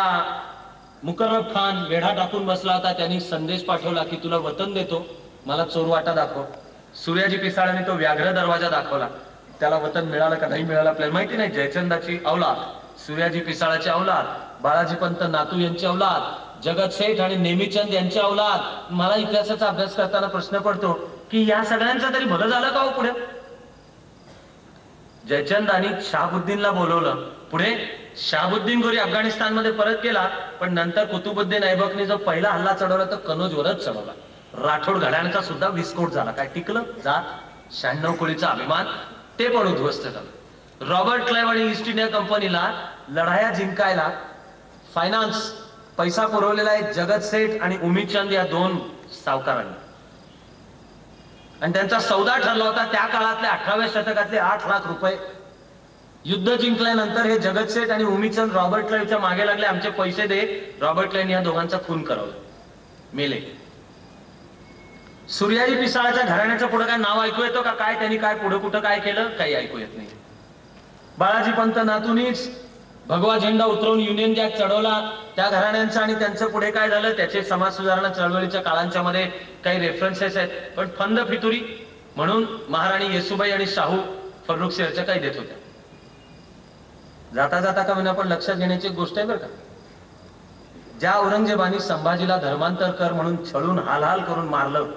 मुकर्रब खान वेढा टाकून बसला होता. त्यांनी संदेश पाठवला की तुला वतन देतो, मला चोरवाटा दाखव. सूर्याजी पिसाळाने तो व्याघ्र दरवाजा दाखवला. त्याला वतन मिळालं का नाही मिळालं आपल्याला माहिती नाही. जयचंदाची औलाद, सूर्याजी पिसाळाची औलाद, बाळाजी पंत नातू यांची औलाद, जगत सेठ आणि नेमीचंद यांची औलाद. मला इतिहासाचा अभ्यास करताना प्रश्न पडतो की या सगळ्यांचं तरी भलं झालं का हो पुढे? जयचंदानी शहाबुद्दीनला बोलवलं. पुढे शहाबुद्दीन गोरी अफगाणिस्तानमध्ये परत गेला, पण नंतर कुतुबुद्दीन ऐबकने जो पहिला हल्ला चढवला तो कनोजवरच चढवला. राठोड घराण्यांचा सुद्धा विस्फोट झाला. काय टिकलं? जात 96 कोळीचा अभिमान ते पण उद्ध्वस्त झालं. रॉबर्ट क्लाइव्ह आणि ईस्ट इंडिया कंपनीला लढाया जिंकायला फायनान्स पैसा पुरवलेला आहे जगत सेठ आणि उमीदचंद या 2 सावकारांनी, आणि त्यांचा सौदा ठरला होता त्या काळातले 18व्या शतकातले 8 लाख रुपये. युद्ध जिंकल्यानंतर हे जगत सेठ आणि उमीदचंद रॉबर्ट क्लाइव्हच्या मागे लागले, आमचे पैसे दे. रॉबर्ट क्लाइव्ह या दोघांचा खून करवला, मेले. सूर्याजी पिसाळाच्या घराण्याचं पुढे काय नाव ऐकू येतो का? काय त्यांनी काय पुढे कुठं काय केलं काही ऐकू येत नाही. बाळाजी पंत नातूनीच भगवा झेंडा उतरवून युनियन जॅक चढवला. त्या घराण्यांचं आणि त्यांचं पुढे काय झालं त्याचे समाज सुधारणा चळवळीच्या काळांच्या मध्ये काही रेफरन्सेस आहेत. पण फंद फितुरी म्हणून महाराणी येसूबाई आणि शाहू फर्रुखशेरच्या कैदेत होत्या. जाता जाता का विना पण लक्षात घेण्याची गोष्ट आहे बरं का, ज्या औरंगजेबानी संभाजीला धर्मांतर कर म्हणून छळून हाल करून मारलं,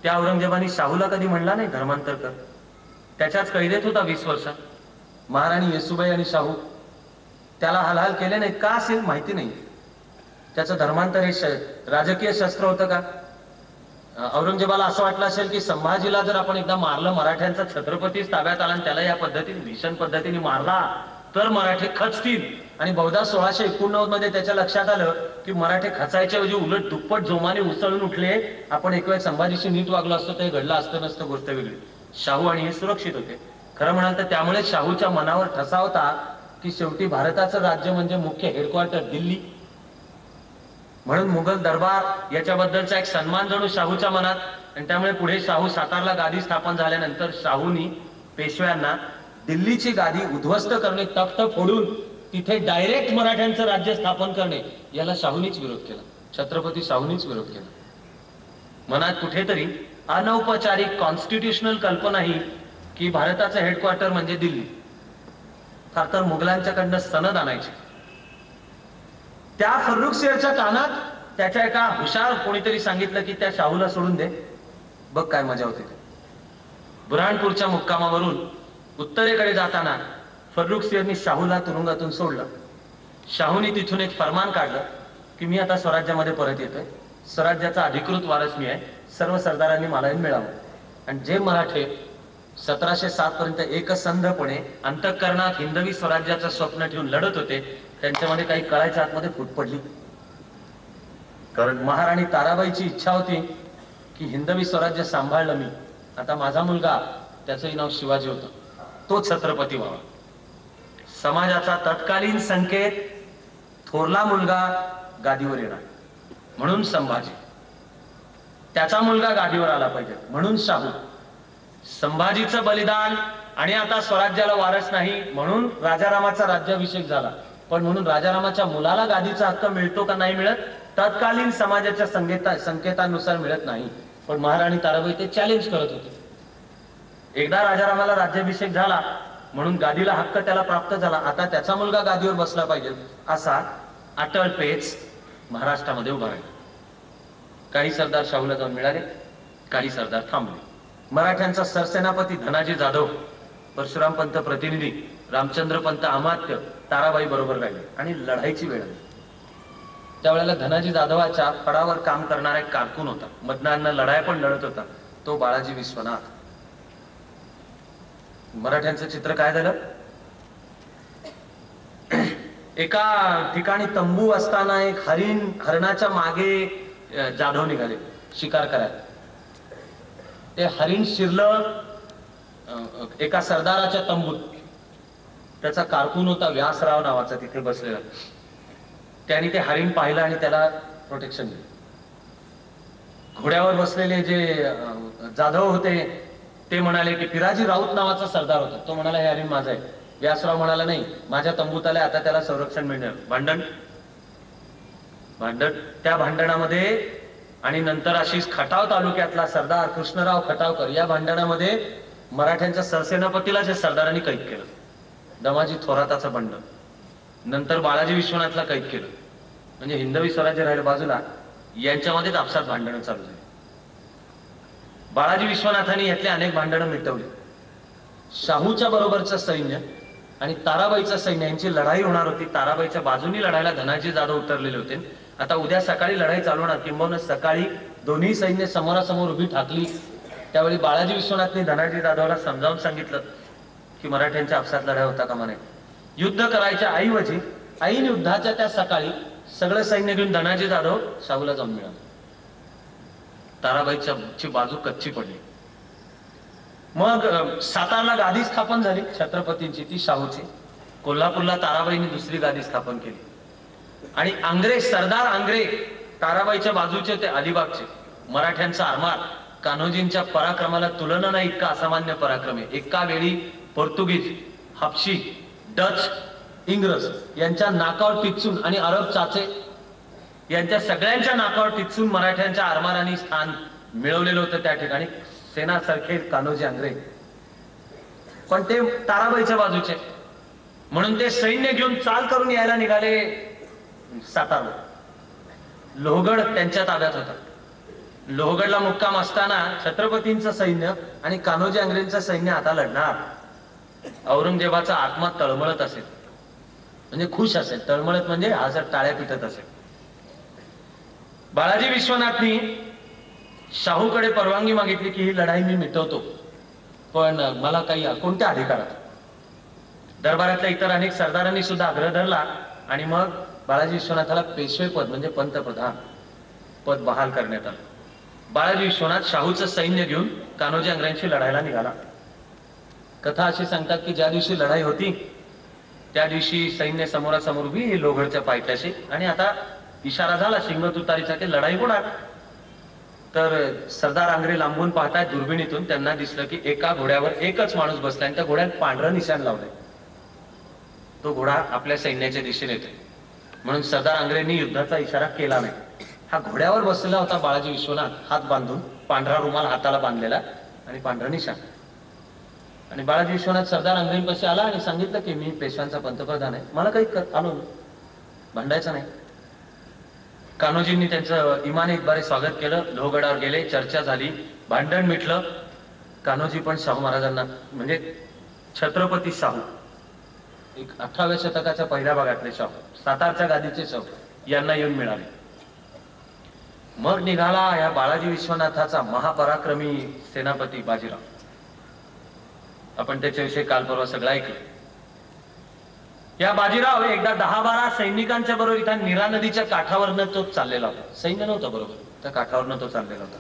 त्या औरंगजेबानी शाहूला कधी म्हणला नाही धर्मांतर कर. त्याच्याच कैदेत होता 20 वर्ष. महाराणी येसूबाई आणि शाहू त्याला हाल केले नाही का असेल माहिती नाही. त्याचं धर्मांतर हे राजकीय शस्त्र होतं का? औरंगजेबाला असं वाटलं असेल की संभाजीला जर आपण एकदा मारलं, मराठ्यांचा छत्रपतीच ताब्यात आला आणि त्याला या पद्धतीने भीषण पद्धतीने मारला तर मराठे खचतील. आणि बहुधा 1689 मध्ये त्याच्या लक्षात आलं की मराठे खचायच्या ऐवजी उलट दुप्पट जोमाने उसळून उठले. आपण एक वेळ संभाजीशी नीट वागलो असतो ते घडलं असतं नसतं गोष्ट वेगळी. शाहू आणि हे सुरक्षित होते खरं म्हणाल तर. त्यामुळे शाहूच्या मनावर ठसा होता की शेवटी भारताचं राज्य म्हणजे मुख्य हेडक्वार्टर दिल्ली, म्हणून मुघल दरबार याच्याबद्दलचा एक सन्मान जणू शाहूच्या मनात. आणि त्यामुळे पुढे शाहू सातारला गादी स्थापन झाल्यानंतर शाहूनी पेशव्यांना दिल्लीची गादी उद्ध्वस्त करणे, तख्त फोडून तिथे डायरेक्ट मराठ्यांचं राज्य स्थापन करणे याला शाहूनीच विरोध केला. छत्रपती शाहूनीच विरोध केला. मनात कुठेतरी अनौपचारिक कॉन्स्टिट्युशनल कल्पना ही की भारताचं हेडक्वार्टर म्हणजे दिल्ली. फार तर मुघलांच्याकडनं सनद आणायची. त्या फर्रुखशेरच्या कानात त्याच्या एका हुशार कोणीतरी सांगितलं की त्या शाहूला सोडून दे, बघ काय मजा होते. बुरहानपूरच्या मुक्कामावरून उत्तरेकडे जाताना फर्रुखशेरनी शाहूला तुरुंगातून सोडलं. शाहूनी तिथून एक फरमान काढलं की मी आता स्वराज्यामध्ये परत येतोय, स्वराज्याचा अधिकृत वारस मी आहे, सर्व सरदारांनी मला मिळावं. आणि जे मराठे 1707 पर्यंत एकसंधपणे अंतःकरणात हिंदवी स्वराज्याचं स्वप्न ठेवून लढत होते, त्यांच्यामध्ये काही कळायच्या आतमध्ये फूट पडली. कारण महाराणी ताराबाईची इच्छा होती की हिंदवी स्वराज्य सांभाळलं मी, आता माझा मुलगा, त्याचंही नाव शिवाजी होतं, तो छत्रपती व्हावा. समाजाचा तत्कालीन संकेत थोरला मुलगा गादीवर येणार म्हणून संभाजी, त्याचा मुलगा गादीवर आला पाहिजे म्हणून शाहू. संभाजीचं बलिदान आणि आता स्वराज्याला वारस नाही म्हणून राजारामाचा राज्याभिषेक झाला. पण म्हणून राजारामाच्या मुलाला गादीचा हक्क मिळतो का नाही मिळत तत्कालीन समाजाच्या संकेतानुसार मिळत नाही. पण महाराणी ताराबाई ते चॅलेंज करत होते. एकदा राजारामाला राज्याभिषेक झाला म्हणून गादीला हक्क त्याला प्राप्त झाला, आता त्याचा मुलगा गादीवर बसला पाहिजे असा अटळ पेच महाराष्ट्रामध्ये उभा राहिला. काही सरदार शाहूला जाऊन मिळाले, काही सरदार थांबले. मराठ्यांचा सरसेनापती धनाजी जाधव, परशुराम पंत प्रतिनिधी, रामचंद्र पंत अमात्य ताराबाई बरोबर राहिले आणि लढाईची वेळ आली. त्यावेळेला धनाजी जाधवाच्या फडावर काम करणारा एक कारकून होता, मदनांना लढाई पण लढत होता, तो बाळाजी विश्वनाथ. मराठ्यांचं चित्र काय झालं, एका ठिकाणी तंबू असताना एक हरणाच्या मागे जाधव निघाले शिकार करायला. ते हरिण शिरलं एका सरदाराच्या तंबूत त्याचा कारकून होता व्यासराव नावाचा तिथे बसलेला. त्यांनी ते हरिण पाहिलं आणि त्याला प्रोटेक्शन दिलं. घोड्यावर बसलेले जे जाधव होते ते म्हणाले की पिराजी राऊत नावाचा सरदार होता, तो म्हणाला हे हरिण माझं आहे. व्यासराव म्हणाला नाही, माझ्या तंबूत आले, आता त्याला संरक्षण मिळणार. भांडण त्या भांडणामध्ये आणि नंतर अशीच खटाव तालुक्यातला सरदार कृष्णराव खटावकर या भांडणामध्ये मराठ्यांच्या सरसेनापतीला जे सरदारांनी कैद केलं. दमाजी थोराताचं बंड. नंतर बाळाजी विश्वनाथला कैद केलं. म्हणजे हिंदवी स्वराज्य राहिलं बाजूला, यांच्यामध्येच आपसात भांडणं चालू झाली. बाळाजी विश्वनाथांनी यातले अनेक भांडणं मिटवली. शाहूच्या बरोबरचं सैन्य आणि ताराबाईचं सैन्य यांची लढाई होणार होती. ताराबाईच्या बाजूनी लढायला धनाजी जाधव उतरलेले होते. आता उद्या सकाळी लढाई चालू होणार, किंबहुना सकाळी दोन्ही सैन्य समोरासमोर उभी ठाकली. त्यावेळी बाळाजी विश्वनाथने धनाजी जाधवला समजावून सांगितलं की मराठ्यांच्या आपसात लढाई होता कामा नये. युद्ध करायच्या ऐवजी ऐन युद्धाच्या त्या सकाळी सगळं सैन्य घेऊन धनाजी जाधव शाहूला जाऊन मिळाले. ताराबाईची बाजू कच्ची पडली. मग सातारला गादी स्थापन झाली छत्रपतींची, ती शाहूची. कोल्हापूरला ताराबाईंनी दुसरी गादी स्थापन केली. आणि आंग्रे, सरदार आंग्रे ताराबाईच्या बाजूचे ते अलिबागचे. मराठ्यांचा आरमार कान्होजींच्या पराक्रमाला तुलना नाही इतका असामान्य पराक्रम आहे. एका वेळी पोर्तुगीज, हबशी, डच, इंग्रज यांच्या नाकावर टिचून आणि अरब चाचे यांच्या सगळ्यांच्या नाकावर टिचून मराठ्यांच्या आरमारांनी स्थान मिळवलेलं होतं त्या ठिकाणी. सेना सारखे कान्होजी आंग्रे, पण ते ताराबाईच्या बाजूचे, म्हणून ते सैन्य घेऊन चाल करून यायला निघाले सातारला. लोहगड त्यांच्या ताब्यात होता. लोहगडला मुक्काम असताना छत्रपतींचं सैन्य आणि कान्होजी आंग्रेंचं सैन्य आता लढणार. औरंगजेबाचा आत्मा तळमळत असेल, म्हणजे खुश असेल. तळमळत म्हणजे आज टाळ्या पिटत असेल. बाळाजी विश्वनाथनी शाहूकडे परवानगी मागितली की ही लढाई मी मिटवतो, पण मला काही कोणत्या अधिकारात. दरबारातल्या इतर अनेक सरदारांनी सुद्धा आग्रह धरला आणि मग बाळाजी विश्वनाथाला पेशवे पद म्हणजे पंतप्रधान पद बहाल करण्यात आलं. बाळाजी विश्वनाथ शाहूचं सैन्य घेऊन कान्होजी आंग्र्यांशी लढायला निघाला. कथा अशी सांगतात की ज्या दिवशी लढाई होती त्या दिवशी सैन्य समोरासमोर उभी लोहगडच्या पायथ्याशी, आणि आता इशारा झाला शिंग तुतारीचा की लढाई होणार. तर सरदार आंग्रे लांबून पाहतायत दुर्बिणीतून. त्यांना दिसलं की एका घोड्यावर एकच माणूस बसलाय आणि त्या घोड्यात पांढरं निशाण लावलंय. तो घोडा आपल्या सैन्याच्या दिशेने येतोय. म्हणून सरदार आंग्रेंनी युद्धाचा इशारा केला नाही. हा घोड्यावर बसलेला होता बाळाजी विश्वनाथ, हात बांधून, पांढरा रुमाल हाताला बांधलेला आणि पांढरं निशाण. आणि बाळाजी विश्वनाथ सरदार आंग्रेंपाशी आला आणि सांगितलं की मी पेशव्यांचा पंतप्रधान आहे, मला काही आलो नाही, भांडायचं नाही. कान्होजींनी त्यांचं इमाने इतबारे स्वागत केलं. लोहगडावर गेले, चर्चा झाली, भांडण मिटलं. कान्होजी पण शाहू महाराजांना, म्हणजे छत्रपती शाहू, एक 18व्या शतकाच्या पहिल्या भागातले शाहू, सातारच्या गादीचे शाहू, यांना येऊन मिळाले. मग निघाला या बाळाजी विश्वनाथाचा महापराक्रमी सेनापती बाजीराव. आपण त्याच्याविषयी काल परवा सगळं ऐकलं. या बाजीराव एकदा 10-12 सैनिकांच्या बरोबर इथं नीरा नदीच्या काठावरनं तो चाललेला होता. सैन्य नव्हतं बरोबर, त्या काठावरनं तो चाललेला होता.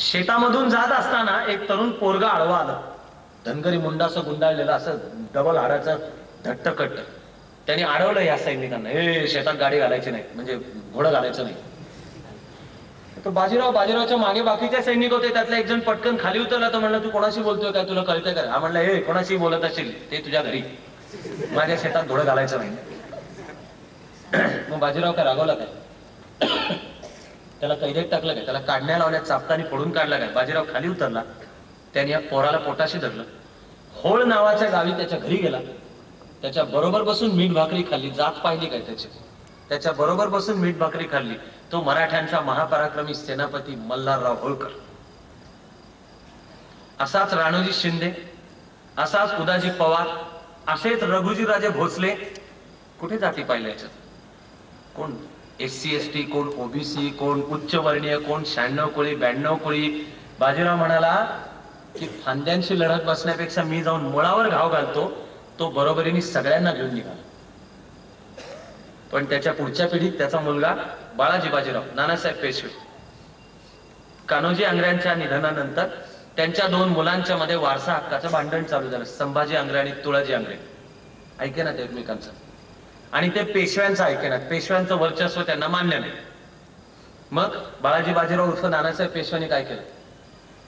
शेतामधून जात असताना एक तरुण पोरगा आडवा आला. धनगरी मुंडासं गुंडाळलेलं, असं डबल हाडाचं धट्ट कट्ट. त्यांनी अडवलं या सैनिकांना, हे शेतात गाडी घालायची नाही, म्हणजे घोडं घालायचं नाही. तो बाजीरावच्या मागे बाकीचे सैनिक होते. त्यातला एक जण पटकन खाली उतरला. तो म्हणला, तू कोणाशी बोलतोय काय, तुला कळतंय काय? हा म्हणला, हे कोणाशी बोलत असेल ते तुझ्या घरी, माझ्या शेतात घोडं घालायचं नाही. मग बाजीराव काय रागवला काय, त्याला कैदेत टाकलं काय, त्याला काढण्या लावल्या, चापतानी फोडून काढला काय? बाजीराव खाली उतरला. त्याने या पोराला पोटाशी धरलं. होळ नावाच्या गावी त्याच्या घरी गेला. त्याच्या बरोबर बसून मीठ भाकरी खाल्ली. जात पाहिली काय त्याची, त्याच्या बरोबर बसून मीठ भाकरी खाल्ली. तो मराठ्यांचा महापराक्रमी सेनापती मल्हारराव होळकर. असाच राणोजी शिंदे, असाच उदाजी पवार, असेच रघुजीराजे भोसले. कुठे जाती पाहिल्या याच्यात? कोण SC ST, कोण OBC, कोण उच्चवर्णीय, कोण 96 कोळी, 92 कोळी. बाजीराव म्हणाला की फांद्यांशी लढत बसण्यापेक्षा मी जाऊन मुळावर घाव घालतो. तो बरोबरीने सगळ्यांना घेऊन निघाला. पण त्याच्या पुढच्या पिढीत त्याचा मुलगा बाळाजी बाजीराव, नानासाहेब पेशवे. कान्होजी आंग्र्यांच्या निधनानंतर त्यांच्या 2 मुलांच्या मध्ये वारसा हक्काचं भांडण चालू झालं. संभाजी आंग्रे आणि तुळाजी आंग्रे. ऐकेनात एकमेकांचं, आणि ते पेशव्यांचं ऐकेनात. पेशव्यांचं वर्चस्व त्यांना मान्य नाही. मग बाळाजी बाजीराव उर्फ नानासाहेब पेशव्यांनी काय केलं?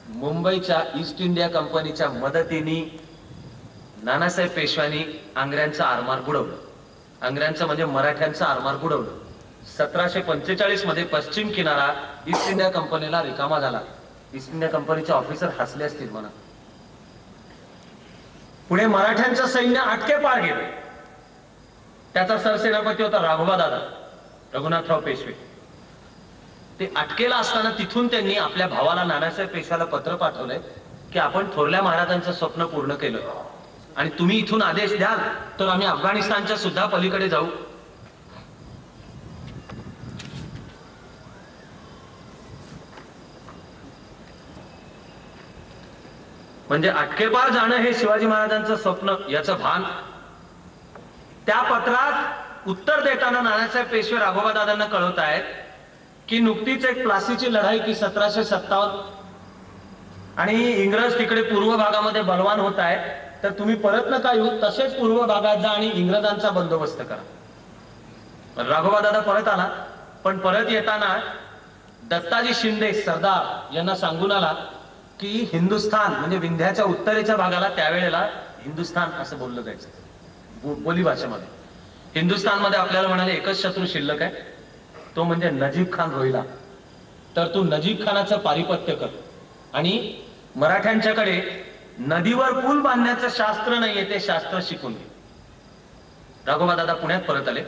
मुंबईच्या ईस्ट इंडिया कंपनीच्या मदतीने नानासाहेब पेशव्यांनी आंग्र्यांचं आरमार बुडवलं. आंग्र्यांचं म्हणजे मराठ्यांचं आरमार बुडवलं. 1745 मध्ये पश्चिम किनारा ईस्ट इंडिया कंपनीला रिकामा झाला. ईस्ट इंडिया कंपनीचे ऑफिसर हसले असतील म्हणा. पुढे मराठ्यांचं सैन्य आटके पार गेले. त्याचा सरसेनापती होता राघोबा दादा रघुनाथराव पेशवे. ते अटकेला असताना तिथून त्यांनी आपल्या भावाला नानासाहेब पेशव्याला पत्र पाठवलंय की आपण थोरल्या महाराजांचं स्वप्न पूर्ण केलं आणि तुम्ही इथून आदेश द्याल तर आम्ही अफगाणिस्तानच्या सुद्धा पलीकडे जाऊ. म्हणजे अटकेपार जाणं हे शिवाजी महाराजांचं स्वप्न याचं भान. त्या पत्रात उत्तर देताना नानासाहेब पेशवे राघोबा दादांना कळवत आहेत की नुकतीच एक प्लासीची लढाई की 1757 आणि इंग्रज तिकडे पूर्व भागामध्ये बलवान होत आहेत, तर तुम्ही परत नका येऊ, तसेच पूर्व भागात जा आणि इंग्रजांचा बंदोबस्त करा. राघोबा दादा परत आला, पण परत येताना दत्ताजी शिंदे सरदार यांना सांगून आला की हिंदुस्थान म्हणजे विंध्याच्या उत्तरेच्या भागाला त्यावेळेला हिंदुस्थान असं बोललं जायचं बोली भाषेमध्ये. हिंदुस्थान मध्ये आपल्याला म्हणाले एकच शत्रू शिल्लक आहे, तो म्हणजे नजीब खान रोहिला. तर तू नजीब खानाचं पारिपत्य कर आणि मराठ्यांच्याकडे नदीवर पूल बांधण्याचं शास्त्र नाहीये, ते शास्त्र शिकून घे. राघोबा दादा पुण्यात परत आले.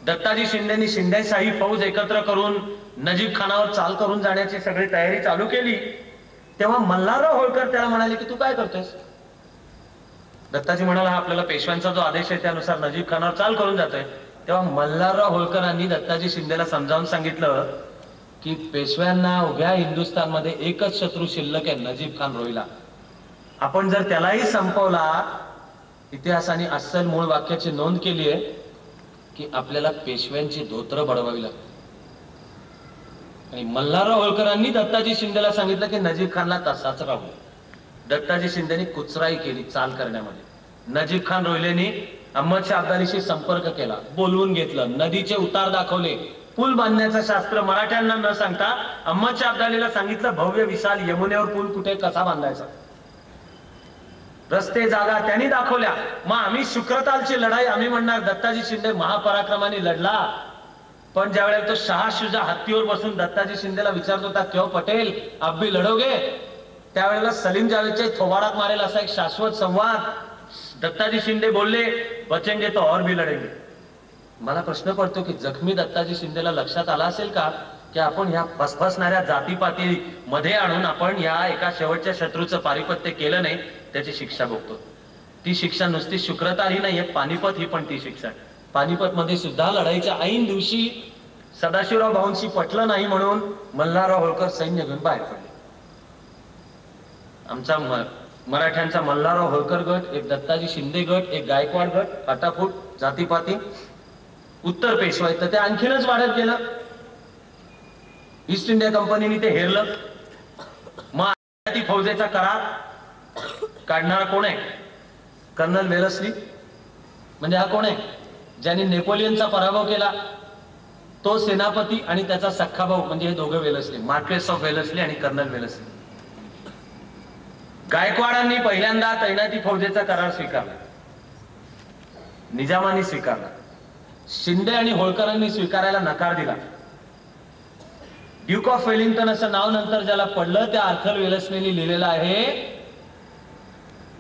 दत्ताजी शिंदेनी शिंदेशाही फौज एकत्र करून नजीब खानावर चाल करून जाण्याची सगळी तयारी चालू केली. तेव्हा मल्हारराव होळकर त्याला म्हणाले की तू काय करतोयस? दत्ताजी म्हणाला आपल्याला पेशव्यांचा जो आदेश आहे त्यानुसार नजीब खानावर चाल करून जातोय. तेव्हा मल्हारराव होळकरांनी दत्ताजी शिंदेला समजावून सांगितलं की पेशव्यांना उभ्या हिंदुस्थानमध्ये एकच शत्रू शिल्लक आहे, नजीब खान रोहिला. आपण जर त्यालाही संपवला, इतिहासाने अस्सल मूळ वाक्याची नोंद केली आहे की आपल्याला पेशव्यांची धोत्र बडवावी लागते. आणि मल्हारराव होळकरांनी दत्ताजी शिंदेला सांगितलं की नजीब खानला तसाच राहू. दत्ताजी शिंदेनी कुचराई केली चाल करण्यामध्ये. नजीब खान रोहिलेनी अहमदशाह अब्दालीशी संपर्क केला, बोलवून घेतलं, नदीचे उतार दाखवले, पूल बांधण्याचं शास्त्र मराठ्यांना न सांगता अहमदशाह अब्दालीला सांगितलं भव्य विशाल यमुनेवर पूल कुठे कसा बांधायचा. रस्ते जागा त्यांनी दाखवल्या. मग आम्ही शुक्रतालची लढाई आम्ही म्हणणार दत्ताजी शिंदे महापराक्रमाने लढला, पण ज्यावेळेला तो शाह शुजा हत्तीवर बसून दत्ताजी शिंदेला विचारत होता क्यों पटेल अब भी लढोगे, त्यावेळेला सलीम जावेदच्या थोबाडात मारेल असा एक शाश्वत संवाद. दत्ताजी शिंदे बोलले बचेंगे तो और भी लढेंगे. मला प्रश्न पडतो की जखमी दत्ताजी शिंदेला लक्षात आला असेल का की आपण ह्या फसफसणाऱ्या जातीपाती मध्ये आणून आपण या एका शेवटच्या शत्रूचं पारिपत्य केलं नाही, त्याची शिक्षा भोगतो. ती शिक्षा नुसती शुक्रताल ही नाहीये, पानिपत ही पण ती शिक्षा. पानिपत मध्ये सुद्धा लढाईच्या ऐन दिवशी सदाशिवराव भाऊंशी पटलं नाही म्हणून मल्हारराव होळकर सैन्य घेऊन बाहेर पडले. आमचा मराठ्यांचा मल्हारराव होळकर गट, एक दत्ताजी शिंदे गट, एक गायकवाड गट, फाटाफूट जातीपाती उत्तर पेशवाई, तर ते आणखीनच वाढत गेलं. ईस्ट इंडिया कंपनीने ते हेरलं. मग फौजेचा करार काढणारा कोण आहे? Colonel Wellesley. म्हणजे हा कोण आहे? ज्यांनी नेपोलियनचा पराभव केला, तो सेनापती आणि त्याचा सख्खा भाऊ म्हणजे हे दोघं वेलस्ली, मार्क्वेस ऑफ वेलस्ली आणि कर्नल वेलस्ली. गायकवाडांनी पहिल्यांदा तैनाती फौजेचा करार स्वीकारला, निजामाने स्वीकारला. शिंदे आणि होळकरांनी स्वीकारायला नकार दिला. ड्यूक ऑफ वेलिंग्टन असं नाव नंतर ज्याला पडलं त्या आर्थर वेलस्लीने लिहिलेलं आहे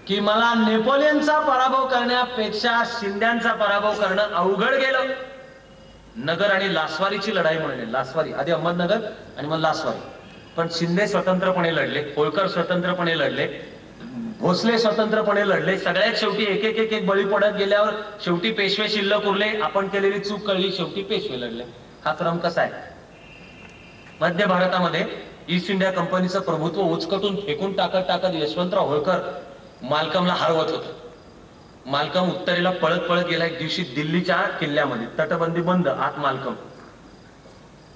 की मला नेपोलियनचा पराभव करण्यापेक्षा शिंद्यांचा पराभव करणं अवघड गेलं. नगर आणि लासवारीची लढाई म्हणले. लासवारी आधी अहमदनगर आणि मग लासवारी. पण शिंदे स्वतंत्रपणे लढले, होळकर स्वतंत्रपणे लढले, भोसले स्वतंत्रपणे लढले. सगळ्यात शेवटी एक एक बळी पडत गेल्यावर शेवटी पेशवे शिल्लक उरले. आपण केलेली चूक कळली, शेवटी पेशवे लढले. हा क्रम कसा आहे? मध्य भारतामध्ये ईस्ट इंडिया कंपनीचं प्रभुत्व उचकटून फेकून टाकत यशवंतराव होळकर मालकमला हरवत होत. मालकम उत्तरेला पळत पळत गेला. एक दिवशी दिल्लीच्या किल्ल्यामध्ये तटबंदी बंद, आत मालकम.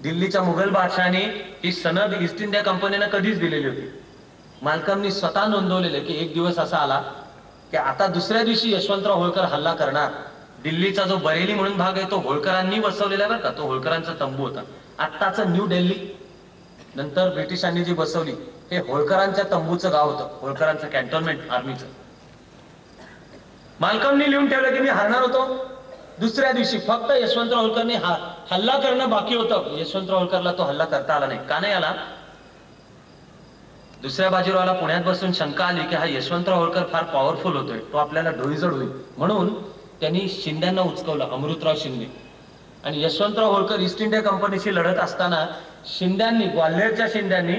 दिल्लीच्या मुघल बादशहाने ही सनद ईस्ट इंडिया कंपनीनं कधीच दिलेली होती. मालकमनी स्वतः नोंदवलेले की एक दिवस असा आला की आता दुसऱ्या दिवशी यशवंतराव होळकर हल्ला करणार. दिल्लीचा जो बरेली म्हणून भाग आहे तो होळकरांनी वसवलेला आहे बरं का, तो होळकरांचा तंबू होता. आत्ताचं न्यू दिल्ली नंतर ब्रिटिशांनी जी बसवली हे होळकरांच्या तंबूचं गाव होतं, होळकरांचं कॅन्टोन्मेंट आर्मीचं. मालकमनी लिहून ठेवलं की मी हरणार होतो दुसऱ्या दिवशी, फक्त यशवंतराव होळकरने हल्ला करणं बाकी होतं. यशवंतराव होळकरला तो हल्ला करता आला नाही. का नाही आला? दुसऱ्या बाजीरावाला पुण्यात बसून शंका आली की हा यशवंतराव होळकर फार पॉवरफुल होतोय, तो आपल्याला डोईजड होईल, म्हणून त्यांनी शिंद्यांना उचकवलं, अमृतराव शिंदे. आणि यशवंतराव होळकर ईस्ट इंडिया कंपनीशी लढत असताना शिंद्यांनी, ग्वाल्हेरच्या शिंद्यांनी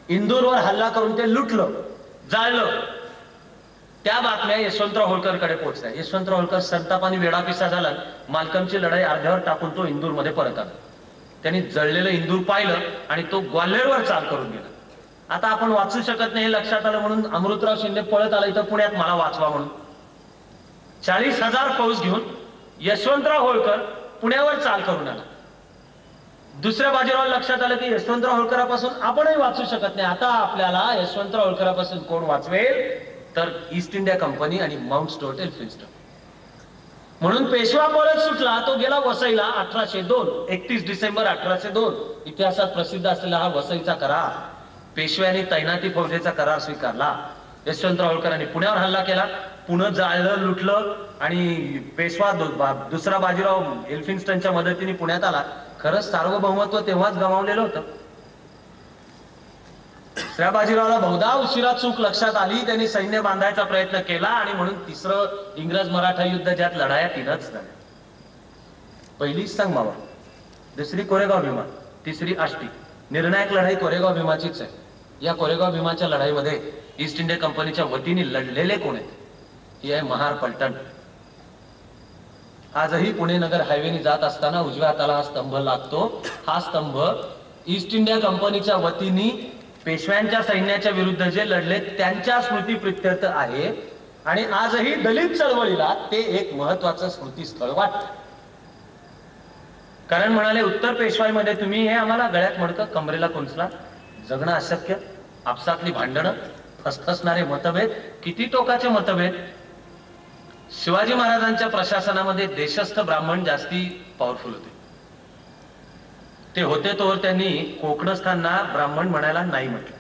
इंदूरवर हल्ला करून ते लुटलं, जाळलं. त्या बातम्या यशवंतराव होळकरकडे पोहोचल्या. यशवंतराव होळकर संतापाने वेडापिसा झाला. मालकमची लढाई अर्ध्यावर टाकून तो इंदूरमध्ये परत आला. त्यांनी जळलेलं इंदूर पाहिलं आणि तो ग्वाल्हेरवर चाल करून गेला. आता आपण वाचू शकत नाही हे लक्षात आलं म्हणून अमृतराव शिंदे पळत आला इथं पुण्यात मला वाचवा म्हणून. 40,000 फौज घेऊन यशवंतराव होळकर पुण्यावर चाल करून आला. दुसऱ्या बाजीरावाला लक्षात आलं की यशवंतराव होळकरापासून आपणही वाचू शकत नाही. आता आपल्याला यशवंतराव होळकरापासून कोण वाचवेल तर ईस्ट इंडिया कंपनी आणि माउंट स्टुअर्ट एल्फिन्स्टन. म्हणून पेशवा पळत सुटला. तो गेला वसईला 1802, 31 डिसेंबर 1802. इतिहासात प्रसिद्ध असलेला हा वसईचा करार. पेशव्याने तैनाती फौजेचा करार स्वीकारला. यशवंतराव होळकरांनी पुण्यावर हल्ला केला, पुणे जाळलं, लुटलं आणि पेशवा दुसरा बाजीराव एल्फिन्स्टनच्या मदतीने पुण्यात आला. खरंच सार्वभौमत्व तेव्हाच गमावलेलं होतं. दुसऱ्या बाजीरावाला बहुधा उशिरा चूक लक्षात आली. त्यांनी सैन्य बांधायचा प्रयत्न केला आणि म्हणून तिसरं इंग्रज मराठा युद्ध, ज्यात लढाया 3च झाल्या. पहिली संगमावा, दुसरी कोरेगाव भीमा, तिसरी आष्टी. निर्णायक लढाई कोरेगाव भीमाचीच आहे. या कोरेगाव भीमाच्या लढाईमध्ये ईस्ट इंडिया कंपनीच्या वतीने लढलेले कोण आहेत? ही आहे महार पलटण. आजही पुणे नगर हायवेने जात असताना उजव्या हाताला हा स्तंभ लागतो. हा स्तंभ ईस्ट इंडिया कंपनीच्या वतीने पेशव्यांच्या सैन्याच्या विरुद्ध जे लढले त्यांच्या स्मृती प्रित्यर्थ आहे. आणि आजही दलित चळवळीला ते एक महत्वाचं स्मृतीस्थळ वाटतं. कारण म्हणाले उत्तर पेशवाईमध्ये तुम्ही हे आम्हाला गळ्यात मडकं, कमरेला कुंचला, जगणं अशक्य, आपसातली भांडणं, फसफसणारे मतभेद, किती टोकाचे मतभेद. शिवाजी महाराजांच्या प्रशासनामध्ये देशस्थ ब्राह्मण जास्ती पॉवरफुल होते. ते होते तोवर त्यांनी कोकणस्थांना ब्राह्मण म्हणायला नाही म्हटलं.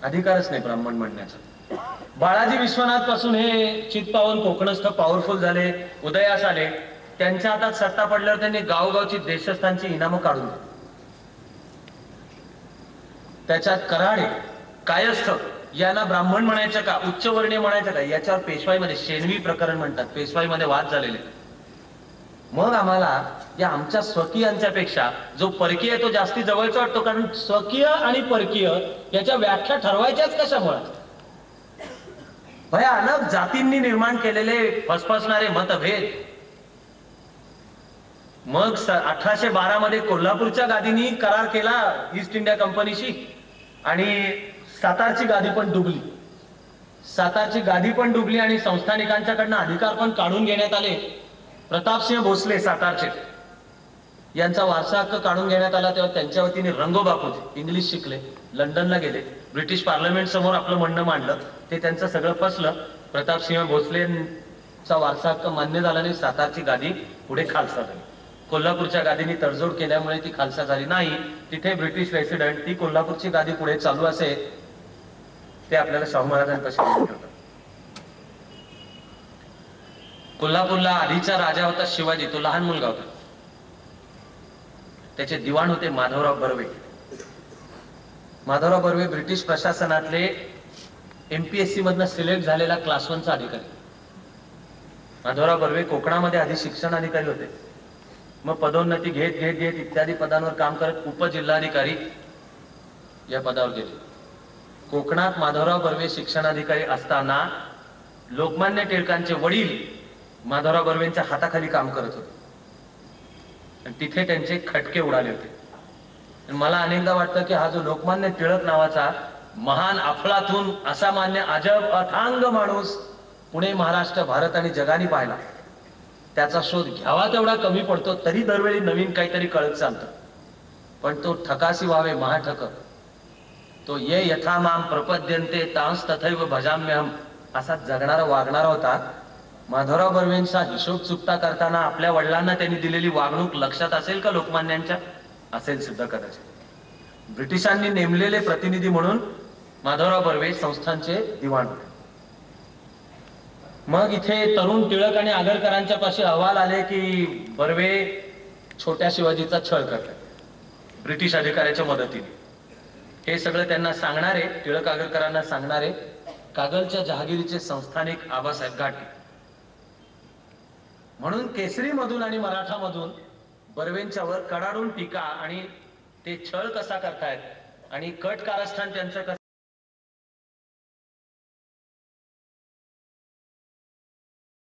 अधिकारच नाही ब्राह्मण म्हणण्याचा. बाळाजी विश्वनाथ पासून हे चित्पावन कोकणस्थ पॉवरफुल झाले, उदयास आले. त्यांच्या हातात सत्ता पडल्यावर त्यांनी गावगावची देशस्थांची इनामं काढून दिली. त्याच्यात कराडे, कायस्थ यांना ब्राह्मण म्हणायचं का, उच्चवर्णीय म्हणायचं का, याच्यावर पेशवाईमध्ये शेनवी प्रकरण म्हणतात. पेशवाईमध्ये वाद झालेले. मग आम्हाला या आमच्या स्वकीयांच्या पेक्षा जो परकीय तो जास्ती जवळचा वाटतो. कारण स्वकीय आणि परकीय याच्या व्याख्या ठरवायच्याच कशामुळे? भयानक जातींनी निर्माण केलेले फसफसणारे मतभेद. मग 1812 मध्ये कोल्हापूरच्या गादीनी करार केला ईस्ट इंडिया कंपनीशी आणि सातारची गादी पण डुबली. सातारची गादी पण डुबली आणि संस्थानिकांच्याकडनं अधिकार पण काढून घेण्यात आले. प्रतापसिंह भोसले सातारचे यांचा वारसा हक्क काढून घेण्यात आला. तेव्हा त्यांच्या वतीने रंगो बापूजी इंग्लिश शिकले, लंडनला गेले, ब्रिटिश पार्लमेंट समोर आपलं म्हणणं मांडलं. ते त्यांचं सगळं फसलं. प्रतापसिंह भोसलेंचा वारसा हक्क मान्य झाला नाही. सातारची गादी पुढे खालसा झाली. कोल्हापूरच्या गादीने तडजोड केल्यामुळे ती खालसा झाली नाही. तिथे ब्रिटिश रेसिडेंट ती कोल्हापूरची गादी पुढे चालू असे ते आपल्याला शाहू महाराजांपाशी ठेवतात. कोल्हापूरला आधीचा राजा होता शिवाजी, तो लहान मुलगा होता. त्याचे दिवाण होते माधवराव बर्वे. माधवराव बर्वे ब्रिटिश प्रशासनातले MPSC मधनं सिलेक्ट झालेला क्लास 1 चा अधिकारी. माधवराव बर्वे कोकणामध्ये आधी शिक्षण अधिकारी होते. मग पदोन्नती घेत घेत घेत इत्यादी पदांवर काम करत उपजिल्हाधिकारी या पदावर गेले. कोकणात माधवराव बर्वे शिक्षणाधिकारी असताना लोकमान्य टिळकांचे वडील माधवराव बर्वेंच्या हाताखाली काम करत होते आणि तिथे त्यांचे खटके उडाले होते. मला अनेकदा वाटतं की हा जो लोकमान्य टिळक नावाचा महान अफलातून असामान्य अजब अथांग माणूस पुणे, महाराष्ट्र, भारत आणि जगाने पाहिला, त्याचा शोध घ्यावा तेवढा कमी पडतो. तरी दरवेळी नवीन काहीतरी कळत चालतं. पण तो ठकासी व्हावे महाठक, तो ये यथा माम प्रपद्यन्ते तांस तथैव भजाम्यहम, असा जगणारा वागणारा होता. माधवराव बर्वेंचा हिशोब चुकता करताना आपल्या वडिलांना त्यांनी दिलेली वागणूक लक्षात असेल का लोकमान्यांच्या? असेल सुद्धा कदाचित. ब्रिटिशांनी नेमलेले प्रतिनिधी म्हणून माधवराव बर्वे संस्थांचे दिवाण होते. मग इथे तरुण टिळक आणि आगरकरांच्या पाशी अहवाल आले की बर्वे छोट्या शिवाजीचा छळ करतात ब्रिटिश अधिकाऱ्याच्या मदतीने. हे सगळं त्यांना सांगणारे, टिळक आगरकरांना सांगणारे कागलच्या जहागिरीचे संस्थानिक आबासाहेब घाटे. म्हणून केसरी मधून आणि मराठा मधून बर्वेंच्यावर कडाडून टीका आणि ते छळ कसा करतायत आणि कट कारस्थान त्यांचं कसं